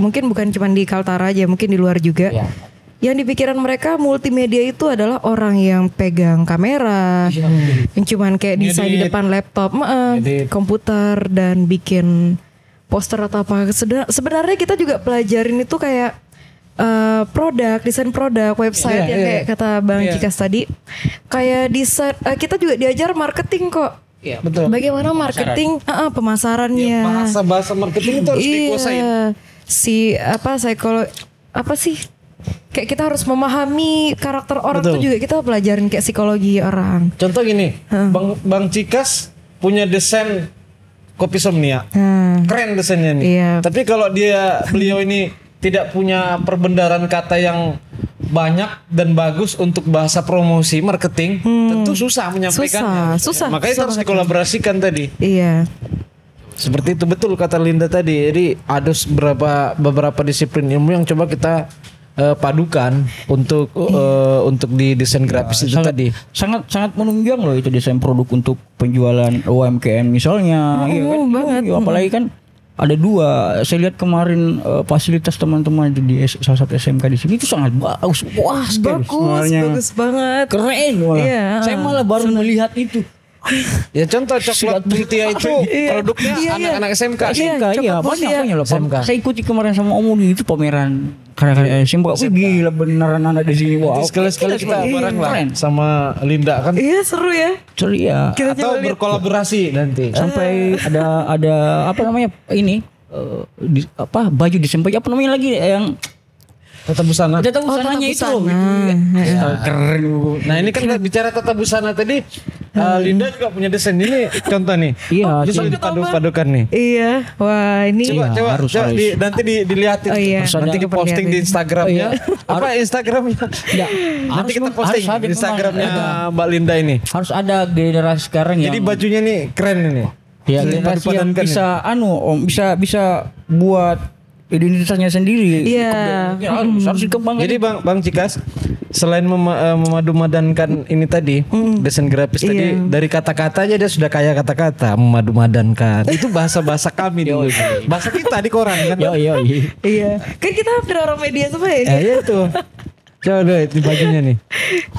mungkin bukan cuma di Kaltara aja, mungkin di luar juga. Yang di pikiran mereka multimedia itu adalah orang yang pegang kamera, yang cuman kayak desain di depan laptop, komputer dan bikin poster atau apa. Sebenarnya kita juga pelajarin itu kayak desain produk, website yang kayak kata Bang Cikas tadi. Kayak desain, kita juga diajar marketing kok. Betul. Bagaimana marketing, pemasarannya. Bahasa marketing itu harus dikuasain. Kayak kita harus memahami karakter orang itu juga kita pelajarin kayak psikologi orang. Contoh gini, Bang Cikas punya desain Kopi Somnia. Keren desainnya nih. Tapi kalau beliau ini tidak punya perbendaharaan kata yang banyak dan bagus untuk bahasa promosi marketing, tentu susah menyampaikannya. Susah. Makanya itu harus dikolaborasikan tadi. Seperti itu, betul kata Linda tadi. Jadi ada beberapa disiplin ilmu yang coba kita padukan untuk di desain grafis itu tadi. Sangat menunjang loh itu desain produk untuk penjualan UMKM misalnya. Banget. Apalagi kan ada 2. Saya lihat kemarin fasilitas teman-teman di salah satu SMK di sini itu sangat bagus. Bagus banget. Keren malah. Saya malah baru melihat itu. Ya contoh coklat Mutia itu produknya anak-anak SMK. Banyak loh. Saya ikuti kemarin sama Om Udi itu pameran karya-karya SMK. Gila beneran anak di sini. Sekali-sekali kita bareng lah sama Linda kan. Iya seru ya. Atau berkolaborasi nanti. Sampai ada baju disempai apa namanya lagi yang tata busana. Tata busananya itu. Keren. Nah ini kan bicara tata busana tadi. Linda juga punya desain ini contoh nih. Iya, Bisa dipadu-padukan nih. Iya, wah ini. Coba harus. nanti dilihatin. Oh, iya. Nanti kita posting di Instagramnya. Apa Instagramnya? Ya, Nanti kita posting harus ada di Instagramnya memang. Mbak Linda ini. Harus ada generasi sekarang yang Jadi bajunya nih keren ini. ya generasi yang Dipadu-padankan bisa bisa buat identitasnya sendiri. Iya. Harus dikembangkan. Jadi Bang Cikas, selain memadu-madankan ini tadi desain grafis tadi, dari kata-kata aja dia sudah kaya kata-kata, memadu-madankan. Itu bahasa kami dulu. Bahasa kita di koran kan. Iya. Kan kita hampir orang media semua ya. Iya tuh. Coba deh di bajunya nih.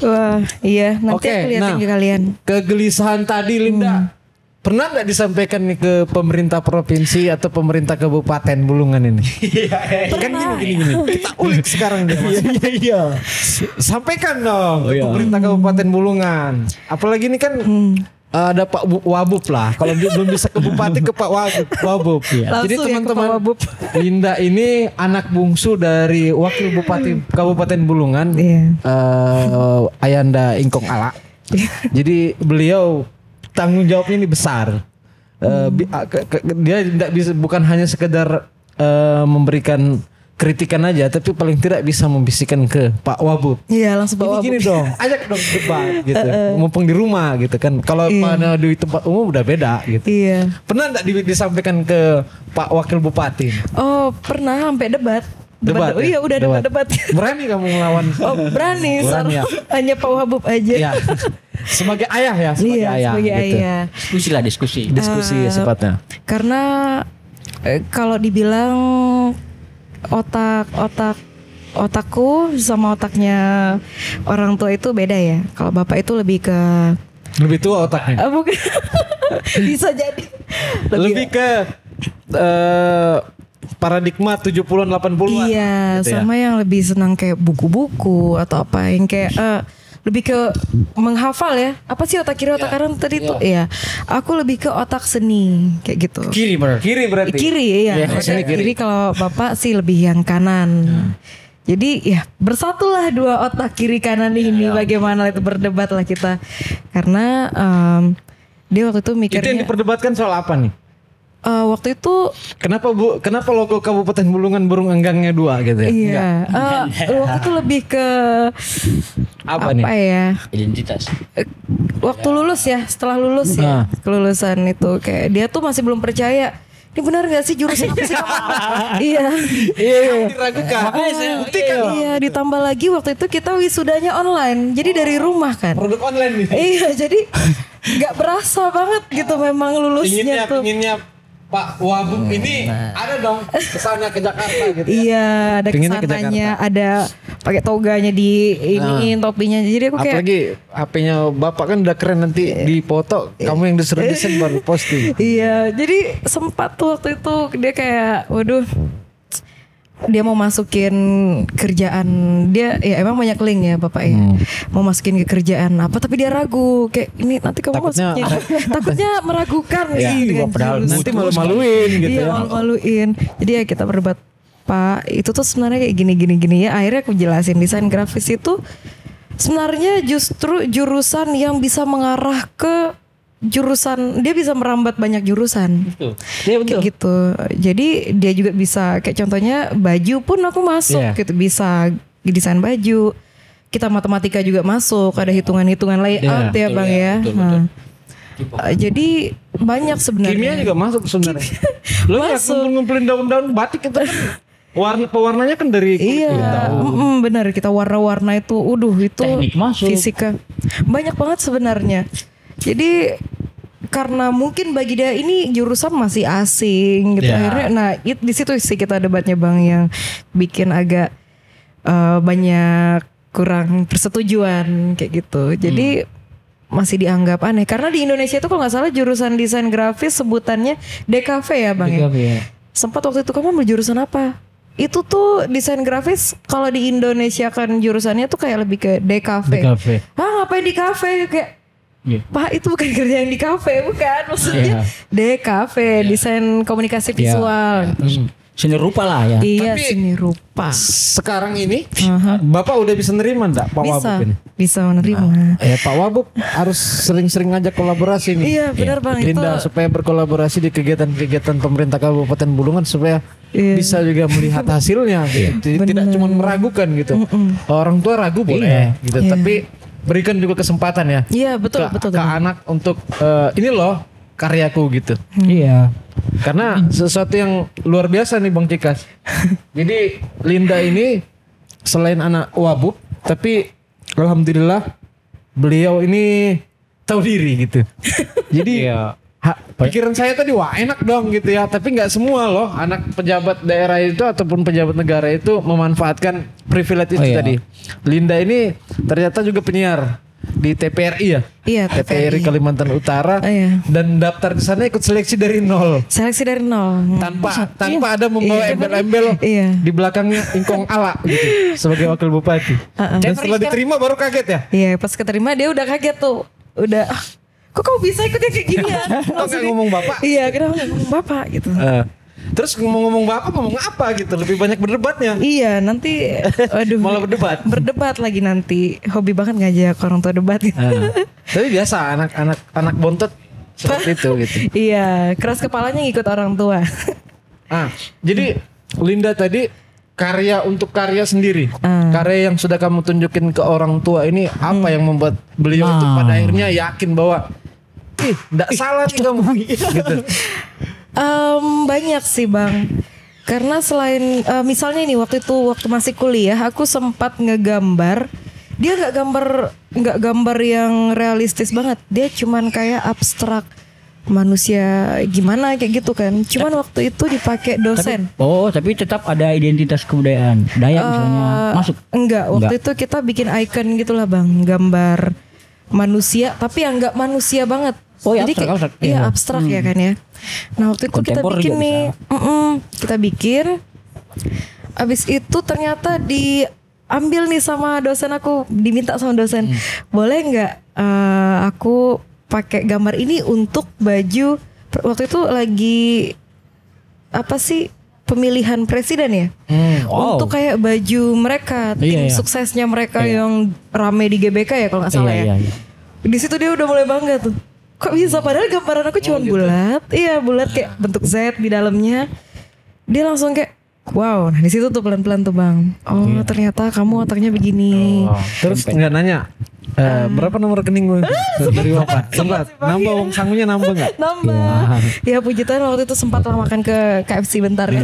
Wah, iya. Nanti Oke, aku liatin nah. ke kalian. Kegelisahan tadi Linda. Pernah nggak disampaikan nih ke pemerintah provinsi atau pemerintah kabupaten Bulungan ini? Kan gini. Kita ulik sekarang deh. Iya. Sampaikan dong ke pemerintah kabupaten Bulungan. Apalagi ini kan ada Pak Wabub lah. Kalau dia belum bisa ke bupati ke Pak Wabub. Jadi Langsung ya ke Pak teman-teman Wabub. Linda ini anak bungsu dari Wakil Bupati Kabupaten Bulungan. Iya. Ayanda Ingkong Ala. Jadi beliau tanggung jawabnya ini besar. Dia tidak bisa, bukan hanya sekedar memberikan kritikan aja, tapi paling tidak bisa membisikkan ke Pak Wabub. Iya, langsung bawa. Gini dong, ajak dong debat gitu. Mumpung di rumah gitu kan. Kalau pada di tempat umum udah beda gitu. Iya. Pernah enggak disampaikan ke Pak Wakil Bupati? Oh, pernah sampai debat. Debat, Oh iya, udah debat. Berani kamu melawan? Oh, berani. Berani ya? Hanya Pak Wabub aja. Ya. Sebagai ayah ya, sebagai Iya, ayah. sebagai gitu. ayah. Diskusi. Diskusi sifatnya. Karena kalau dibilang otakku sama otaknya orang tua itu beda ya. Kalau bapak itu lebih ke Lebih tua otaknya. bukan. Bisa jadi Lebih ke paradigma 70-an 80-an. iya, gitu ya. sama yang lebih senang kayak buku-buku atau apa yang kayak lebih ke menghafal ya. Apa sih otak kiri otak kanan tadi tuh? Iya. Aku lebih ke otak seni kayak gitu. Kiri berarti. Kiri ya. Iya, seni kiri. Kalau bapak sih lebih yang kanan. Jadi ya bersatulah dua otak kiri kanan ini. Bagaimana itu berdebat lah kita. Karena dia waktu itu Itu yang mikirnya diperdebatkan soal apa nih? waktu itu Kenapa logo Kabupaten Bulungan burung enggangnya 2 gitu ya? iya waktu itu lebih ke Apa nih? ya? Identitas. Waktu lulus ya, setelah lulus ya, kelulusan itu kayak dia tuh masih belum percaya. Ini benar gak sih jurusan apa sih kamu? Iya. Diragukan. Makanya saya buktikan. Iya, ditambah lagi waktu itu kita wisudanya online. Jadi dari rumah kan. Produk online nih. Iya, jadi nggak berasa banget gitu memang lulusnya tuh. Pinginnya Pak Wabub ini ada dong kesannya ke Jakarta gitu. Iya, ada Pinginnya ke kesananya, ada pakai toganya di iniin topinya. Jadi aku kayak Apalagi HP-nya Bapak kan udah keren, nanti dipoto kamu yang disuruh desain baru posting. iya, jadi sempat tuh waktu itu dia kayak waduh, dia mau masukin kerjaan dia ya emang banyak link ya bapak ya, mau masukin ke kerjaan apa tapi dia ragu kayak ini nanti kamu takutnya meragukan Ya, sih dengan padahal jurusan. nanti malu-maluin gitu Iya, ya. malu-maluin. Jadi ya kita berdebat, Pak itu tuh sebenarnya kayak gini ya. Akhirnya aku jelasin desain grafis itu sebenarnya justru jurusan yang bisa mengarah ke jurusan, dia bisa merambat banyak jurusan. Iya Kayak gitu. Jadi dia juga bisa kayak contohnya baju pun aku masuk gitu, bisa desain baju. Kita matematika juga masuk, ada hitungan-hitungan layout ya Bang ya. Nah, jadi banyak sebenarnya. Kimia juga masuk sebenarnya. Lo ya ngumpulin daun-daun batik itu kan pewarnanya kan dari kulit. Iya, benar, kita warna-warna itu, itu Teknik masuk. fisika banyak banget sebenarnya. Jadi karena mungkin bagi dia ini jurusan masih asing gitu, akhirnya, nah di situ sih kita debatnya Bang yang bikin agak banyak kurang persetujuan kayak gitu. Jadi masih dianggap aneh karena di Indonesia itu kalau nggak salah jurusan desain grafis sebutannya DKV ya Bang ya. Sempat waktu itu kamu ambil jurusan apa? Itu tuh desain grafis kalau di Indonesia kan jurusannya tuh kayak lebih ke DKV. Ngapain di kafe kayak Pak itu bukan kerja yang di kafe, bukan maksudnya DKV, desain komunikasi visual. seni rupa lah ya. Iya, Tapi seni rupa. Sekarang ini Bapak udah bisa nerima enggak Pak Bisa, Wabub ini? bisa menerima. Pak Wabub harus sering-sering ngajak kolaborasi nih. Iya, benar Bang, itu. Linda supaya berkolaborasi di kegiatan-kegiatan pemerintah Kabupaten Bulungan supaya bisa juga melihat hasilnya gitu. Tidak cuma meragukan gitu. Orang tua ragu boleh gitu, tapi berikan juga kesempatan ya. Iya, betul, ke, betul. ke anak untuk ini loh karyaku gitu. Iya. Karena sesuatu yang luar biasa nih Bang Cikas. Jadi Linda ini selain anak Wabub, tapi alhamdulillah beliau ini tahu diri gitu. Jadi pikiran saya tadi wah enak dong gitu ya. Tapi nggak semua loh anak pejabat daerah itu ataupun pejabat negara itu memanfaatkan privilege itu tadi. Linda ini ternyata juga penyiar di TPRI ya. Iya, TPRI Kalimantan Utara. Dan daftar di sana ikut seleksi dari nol. Seleksi dari nol. Tanpa ada membawa embel-embel di belakangnya ingkong ala gitu sebagai wakil bupati. Dan setelah diterima baru kaget ya? Iya, pas keterima dia udah kaget tuh. Udah kok kamu bisa ikutnya kayak gini ya? Kok gak ngomong bapak? Iya, kenapa gak ngomong bapak gitu. Terus ngomong bapak ngomong apa gitu? Lebih banyak berdebatnya. Iya, nanti aduh. Malah berdebat. Berdebat lagi nanti. Hobi banget ngajak orang tua debat gitu. Tapi biasa anak bontot seperti itu gitu. Iya, keras kepalanya ngikut orang tua. Jadi Linda tadi karya untuk karya sendiri. Karya yang sudah kamu tunjukin ke orang tua ini apa yang membuat beliau itu pada akhirnya yakin bahwa enggak salah nih kamu gitu. Banyak sih Bang. Karena selain misalnya ini waktu masih kuliah aku sempat ngegambar. Dia nggak gambar yang realistis banget. Dia cuman kayak abstrak manusia gimana kayak gitu kan. Cuman waktu itu dipakai dosen. Tapi tetap ada identitas kebudayaan. Dayak misalnya masuk. Enggak, waktu itu kita bikin icon gitulah Bang, gambar manusia tapi yang enggak manusia banget. Jadi abstrak. Iya abstrak ya kan ya. Nah waktu itu kita bikin nih, kita bikin. Abis itu ternyata diambil nih sama dosen aku, diminta sama dosen, boleh nggak aku pakai gambar ini untuk baju waktu itu lagi apa sih pemilihan presiden ya, untuk kayak baju mereka tim suksesnya mereka yang rame di GBK ya kalau nggak salah ya. Di situ dia udah mulai bangga tuh. Kok bisa padahal gambaran aku cuma bulat. Iya, bulat kayak bentuk Z di dalamnya. Dia langsung kayak wow, nah di situ tuh pelan-pelan tuh Bang. Oh, ternyata kamu otaknya begini. Terus nggak nanya berapa nomor rekening gue dari Bapak? Sempat nambah uang sangunya nambah nggak? Nambah. Ya puji Tuhan waktu itu sempat lah makan ke KFC bentar kan.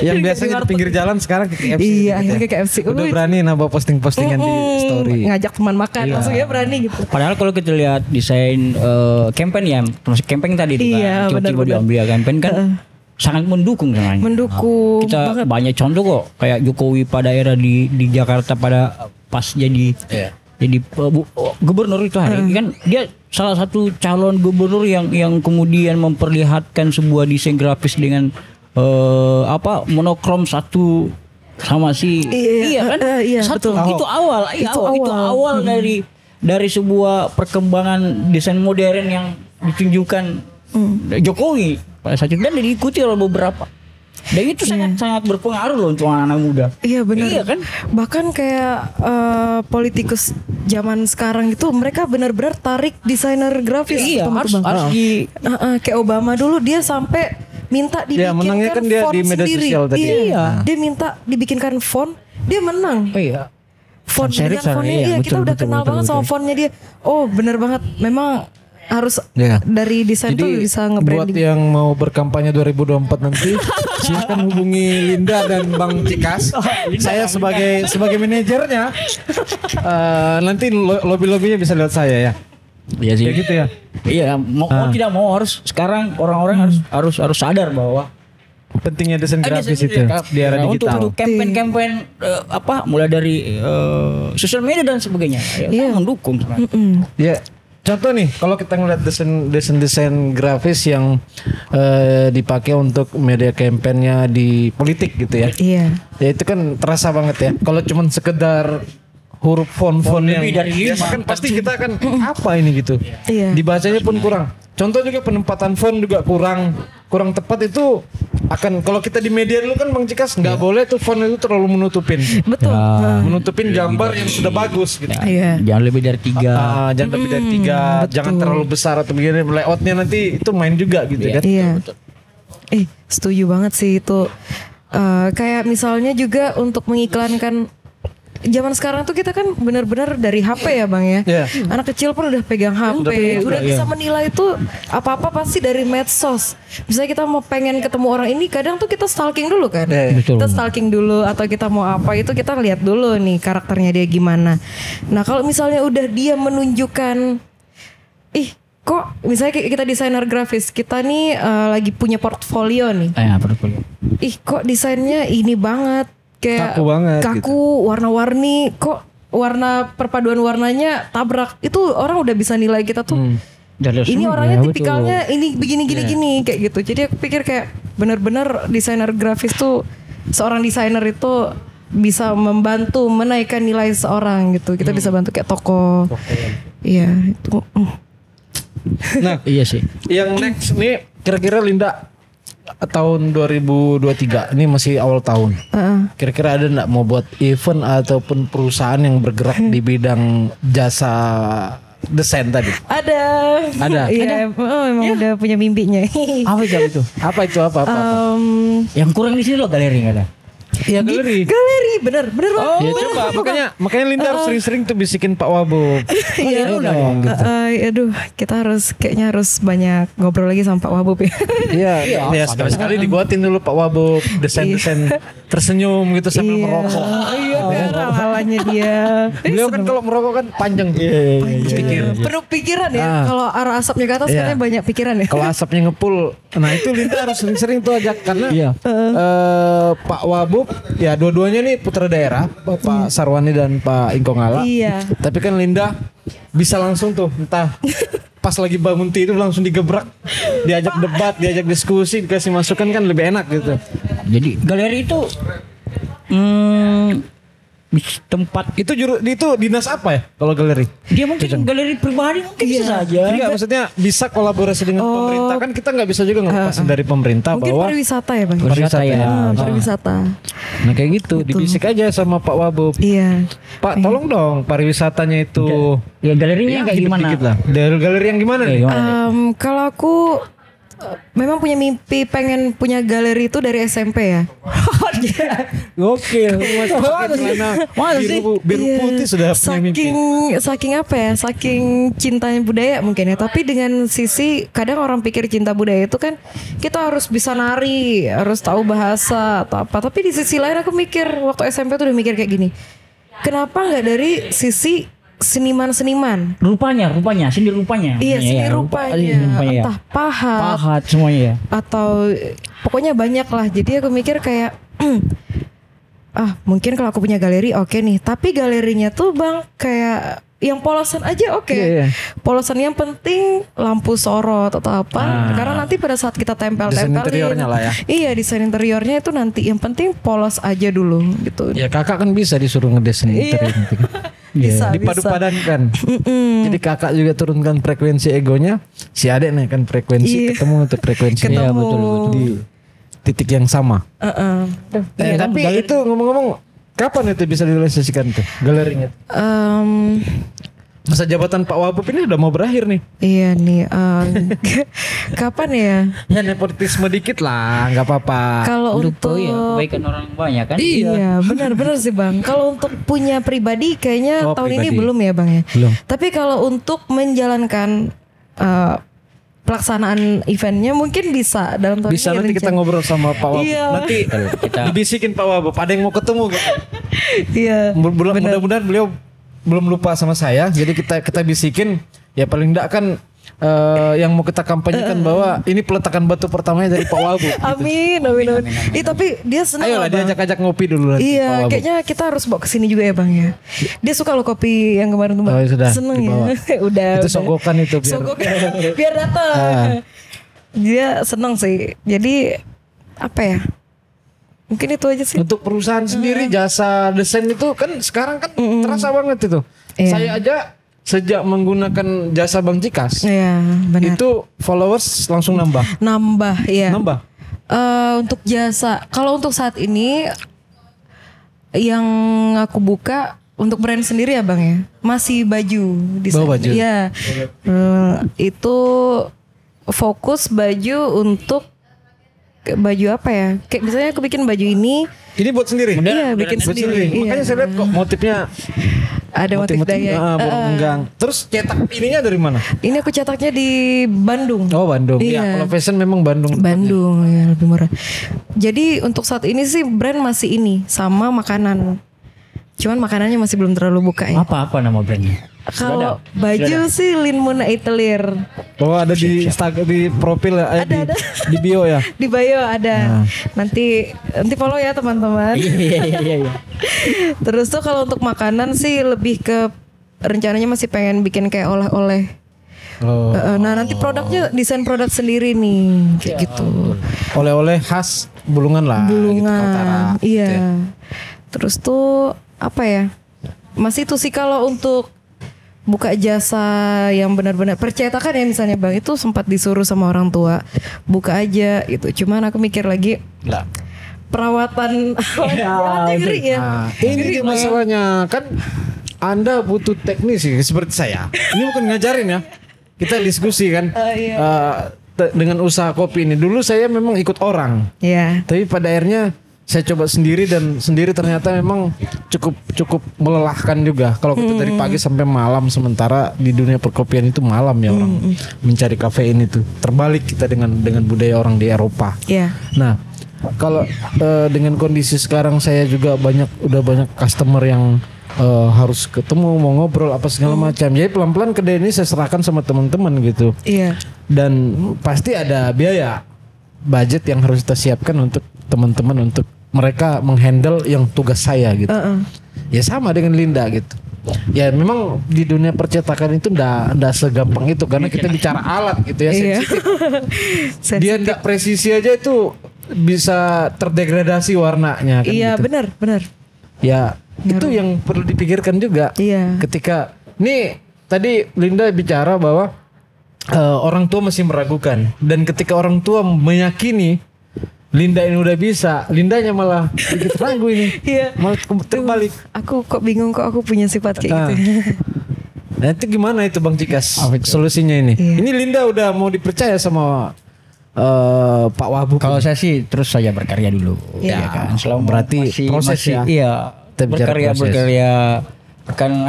Yang biasanya di pinggir jalan sekarang ke KFC. Iya, akhirnya ke KFC. Udah berani nambah posting-postingan di story. Ngajak teman makan langsung ya berani gitu. Padahal kalau kita lihat desain campaign ya, termasuk campaign tadi itu kan, tiba-tiba diambil campaign kan sangat mendukung sebenarnya. Mendukung kita banget. Banyak contoh kok kayak Jokowi pada era di Jakarta pada pas jadi gubernur itu hari kan dia salah satu calon gubernur yang kemudian memperlihatkan sebuah desain grafis dengan monokrom satu sama si satu betul. itu awal dari sebuah perkembangan desain modern yang ditunjukkan Jokowi pada saat itu dan diikuti oleh beberapa. Dan itu sangat berpengaruh loh untuk anak-anak muda. Iya benar. Iya kan? Bahkan kayak politikus zaman sekarang itu mereka benar-benar tarik desainer grafis. Iya, harus kayak Obama dulu dia sampai minta dibikinkan menangnya kan dia font di media sendiri. sosial tadi. Iya. Dia minta dibikinkan font, dia menang. Iya. Font dengan fontnya kita udah kenal banget sama fontnya dia. Oh, benar banget. Memang harus dari desain tuh bisa nge-branding. Buat yang mau berkampanye 2024 nanti silakan hubungi Linda dan Bang Cikas. Saya sebagai manajernya. Nanti lobby-lobbynya bisa lihat saya ya. Iya sih. Ya gitu ya. Iya, mau tidak mau harus sekarang orang-orang harus sadar bahwa pentingnya desain grafis itu di era digital. Untuk campaign mulai dari sosial media dan sebagainya. Ya, mendukung sebenarnya. Ya. Contoh nih, kalau kita ngeliat desain grafis yang dipakai untuk media kampanyenya di politik gitu ya. Iya. Ya itu kan terasa banget ya. Kalau cuman sekedar huruf font yang biasa kan pasti kita akan apa ini gitu. Iya. Dibacanya pun kurang. Contoh juga penempatan font juga kurang tepat itu akan kalau kita di media dulu kan Bang Cikas nggak boleh tuh font itu terlalu menutupin. Betul. Menutupin gambar yang sudah bagus gitu. Iya. Jangan lebih dari 3. Jangan lebih dari 3, jangan terlalu besar atau begini, layoutnya nanti itu main juga gitu kan. Iya. Setuju banget sih itu. Kayak misalnya juga untuk mengiklankan zaman sekarang tuh kita kan benar-benar dari HP ya Bang ya. Iya. Anak kecil pun udah pegang HP, udah bisa menilai itu apa-apa pasti dari medsos. Misalnya kita mau pengen ketemu orang ini, kadang tuh kita stalking dulu kan. Betul. Kita stalking dulu atau kita mau apa itu kita lihat dulu nih karakternya dia gimana. Nah kalau misalnya udah dia menunjukkan, kok misalnya kita desainer grafis, kita nih lagi punya portfolio nih. Portfolio. Kok desainnya ini banget. Kayak Kaku banget kaku, warna-warni, kok warna perpaduan warnanya tabrak. Itu orang udah bisa nilai kita tuh. Ini orangnya tipikalnya ini begini gini kayak gitu. Jadi aku pikir kayak benar-benar desainer grafis tuh, seorang desainer itu bisa membantu menaikkan nilai seorang gitu. Kita bisa bantu kayak toko. Iya, itu. Nah, Iya sih. yang next nih kira-kira Linda tahun 2023 ini masih awal tahun. Kira-kira ada nggak mau buat event ataupun perusahaan yang bergerak di bidang jasa desain tadi? Ada. Iya, emang udah punya mimpinya. Apa itu? Apa? Yang kurang di sini loh galeri nggak ada. Ya galeri. Galeri, bener banget. Ya coba, makanya Linda harus sering-sering tuh bisikin Pak Wabo. Iya, aduh, kita kayaknya harus banyak ngobrol lagi sama Pak Wabub ya. Iya, sekali-sekali dibuatin dulu Pak Wabo desain-desain tersenyum gitu sambil merokok. Iya, halalanya dia. Beliau kan kalau merokok kan panjang. Pikir. Penuh pikiran ya. Kalau arah asapnya ke atas katanya banyak pikiran ya. Kalau asapnya ngepul, nah itu Linda harus sering-sering tuh ajak karena Pak Wabub ya dua-duanya nih putra daerah, Pak Sarwani dan Pak Ingkongala. Iya. Tapi kan Linda bisa langsung tuh entah pas lagi bangun tidur langsung digebrak, diajak debat, diajak diskusi, dikasih masukan kan lebih enak gitu. Jadi galeri itu tempat Itu dinas apa ya kalau galeri? dia mungkin galeri pribadi mungkin bisa saja. Enggak, maksudnya bisa kolaborasi dengan pemerintah kan kita nggak bisa juga ngelepasin dari pemerintah Mungkin bahwa pariwisata ya Bang. Pariwisata ya. Pariwisata. Nah kayak gitu dibisik aja sama Pak Wabub. Iya. Pak tolong dong pariwisatanya itu Ya galerinya kayak gimana? dikit lah. Dari galeri yang gimana nih? Kalau aku memang punya mimpi pengen punya galeri itu dari SMP ya. Gokil. Biru putih sudah punya mimpi. Saking apa ya? Saking cintanya budaya mungkin ya. Tapi dengan sisi kadang orang pikir cinta budaya itu kan kita harus bisa nari, harus tahu bahasa atau apa. Tapi di sisi lain aku mikir waktu SMP tuh udah mikir kayak gini. Kenapa nggak dari sisi seniman-seniman? Rupanya, seni rupanya. Iya, seni rupanya. Entah pahat semuanya ya. atau pokoknya banyak lah. Jadi aku mikir kayak mungkin kalau aku punya galeri oke nih, tapi galerinya tuh Bang kayak yang polosan aja oke. Polosan yang penting lampu sorot atau apa. Karena nanti pada saat kita tempel-tempelin Desain interiornya lah ya. Iya, desain interiornya itu nanti yang penting polos aja dulu gitu. Ya kakak kan bisa disuruh ngedesain interior nanti. Bisa, dipadu-padankan. Jadi kakak juga turunkan frekuensi egonya, si adek naikkan frekuensi, ketemu untuk frekuensi. Ketemu. Ya, betul. Di titik yang sama. Tapi itu ngomong-ngomong, kapan itu bisa direalisasikan tuh galerinya? Masa jabatan Pak Wabub ini udah mau berakhir nih. Iya nih. Kapan ya? Ya nepotisme dikit lah, nggak apa-apa. Kalau untuk kebaikan orang banyak kan? Iya, benar-benar sih Bang. Kalau untuk punya pribadi kayaknya tahun ini pribadi. belum ya Bang ya. Belum. Tapi kalau untuk menjalankan pelaksanaan eventnya mungkin bisa dalam tahun Bisa ini nanti kita ngobrol sama Pak Wabub. Iya. Nanti kita dibisikin Pak Wabub. Ada yang mau ketemu gitu. Iya. Mudah-mudahan beliau belum lupa sama saya. Jadi kita bisikin. Ya paling enggak kan yang mau kita kampanyekan bahwa ini peletakan batu pertamanya dari Pak Wabub. Amin. Tapi dia senang. Ayolah diajak-ajak ngopi dulu nanti. Pak Iya, Wabub. kayaknya kita harus bawa kesini juga ya Bang ya. Dia suka loh kopi yang kemarin tuh Bang. Oh, sudah, Seneng dibawa. ya. Udah. Itu sogokan itu biar. Biar datang. Dia seneng sih. Jadi apa ya? Mungkin itu aja sih. Untuk perusahaan sendiri jasa desain itu kan sekarang kan terasa banget itu. Iya. Saya aja sejak menggunakan jasa Bang Cikas Iya, benar. itu followers langsung nambah. Nambah, ya. Nambah. Untuk jasa, kalau untuk saat ini yang aku buka untuk brand sendiri ya Bang ya, masih baju desain. Baju. Iya. Itu fokus baju untuk baju apa ya? Kayak misalnya aku bikin baju ini. Ini buat sendiri? Iya, bikin sendiri. Iya. Makanya saya lihat kok motifnya ada motif daya. burung enggang. Terus cetak ininya dari mana? Ini aku cetaknya di Bandung. Oh, Bandung. Iya. Ya, kalau fashion memang Bandung. Bandung ya, lebih murah. Jadi untuk saat ini sih brand masih ini sama makanan. Cuman makanannya masih belum terlalu buka ya. Apa nama brandnya? Kalau baju sih Linmuna Italier. Oh, ada di Instagram, di profil ya, Ada. di bio ya. Di bio ada. Nanti follow ya teman-teman. Iya. Terus tuh kalau untuk makanan sih lebih ke rencananya masih pengen bikin kayak oleh-oleh. Oh. Nah nanti produknya desain produk sendiri nih kayak gitu. Oleh-oleh khas Bulungan lah. Gitu, Kaltara. Iya. Gitu ya. Terus tuh apa ya? Masih itu sih kalau untuk buka jasa yang benar-benar percetakan ya misalnya Bang, itu sempat disuruh sama orang tua buka aja gitu. Cuman aku mikir lagi Lah. perawatan ngeri ya. Nah, ini dia masalahnya kan Anda butuh teknis sih seperti saya. Ini bukan ngajarin ya. Kita diskusi kan. Iya. Dengan usaha kopi ini. Dulu saya memang ikut orang. Iya. Tapi pada akhirnya saya coba sendiri dan sendiri ternyata memang cukup melelahkan juga. Kalau kita dari pagi sampai malam, sementara di dunia perkopian itu malam ya orang mencari kafein itu. Terbalik kita dengan budaya orang di Eropa. Iya. Nah, kalau dengan kondisi sekarang saya juga udah banyak customer yang harus ketemu, mau ngobrol apa segala macam. Jadi pelan-pelan kedai ini saya serahkan sama teman-teman gitu. Iya. Dan pasti ada biaya, budget yang harus kita siapkan untuk teman-teman, untuk mereka menghandle yang tugas saya gitu. Ya sama dengan Linda gitu. Ya memang di dunia percetakan itu ndak segampang itu karena kita bicara alat gitu ya, Iya. sensitif. Dia ndak presisi aja itu bisa terdegradasi warnanya kan Iya gitu. benar. Ya itu yang perlu dipikirkan juga. Iya. Ketika nih tadi Linda bicara bahwa orang tua masih meragukan, dan ketika orang tua meyakini Linda ini udah bisa, Lindanya malah sedikit ragu ini. Iya. Malah terbalik. Aku kok bingung kok aku punya sifat kayak Nah. gitu. Nah itu gimana itu Bang Cikas solusinya ini? Iya. Ini Linda udah mau dipercaya sama Pak Wabu. Kalau saya sih terus saya berkarya dulu. Iya. Ya kan. Selama Berarti proses ya? Iya. Kita bicara proses. Berkarya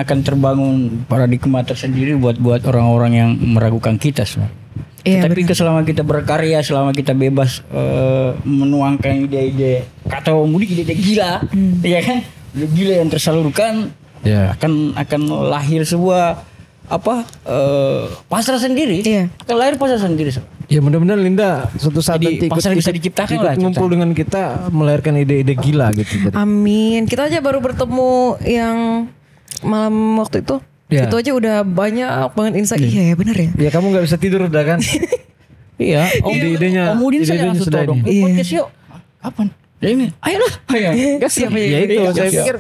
akan terbangun paradigma tersendiri buat orang-orang yang meragukan kita sebenarnya. Iya, Tapi selama kita berkarya, selama kita bebas menuangkan ide-ide atau mudik ide-ide gila, ya kan, ide gila yang tersalurkan, Ya. akan lahir sebuah pasar sendiri, Iya. akan lahir pasar sendiri. Ya mudah-mudahan Linda suatu saat Jadi nanti pasar bisa diciptakan lah, ngumpul dengan kita, melahirkan ide-ide gila gitu. Amin. Kita aja baru bertemu yang malam waktu itu. Ya. Itu aja udah banyak banget insight. Iya ya benar ya. Ya kamu nggak bisa tidur udah kan? Iya, Ide-idenya- Om Udin saya ide-idenya langsung sudah todong. ini. Podcast yuk. Kapan? Ya ini. Ayolah. Ayo. Siap Ya itu saya pikir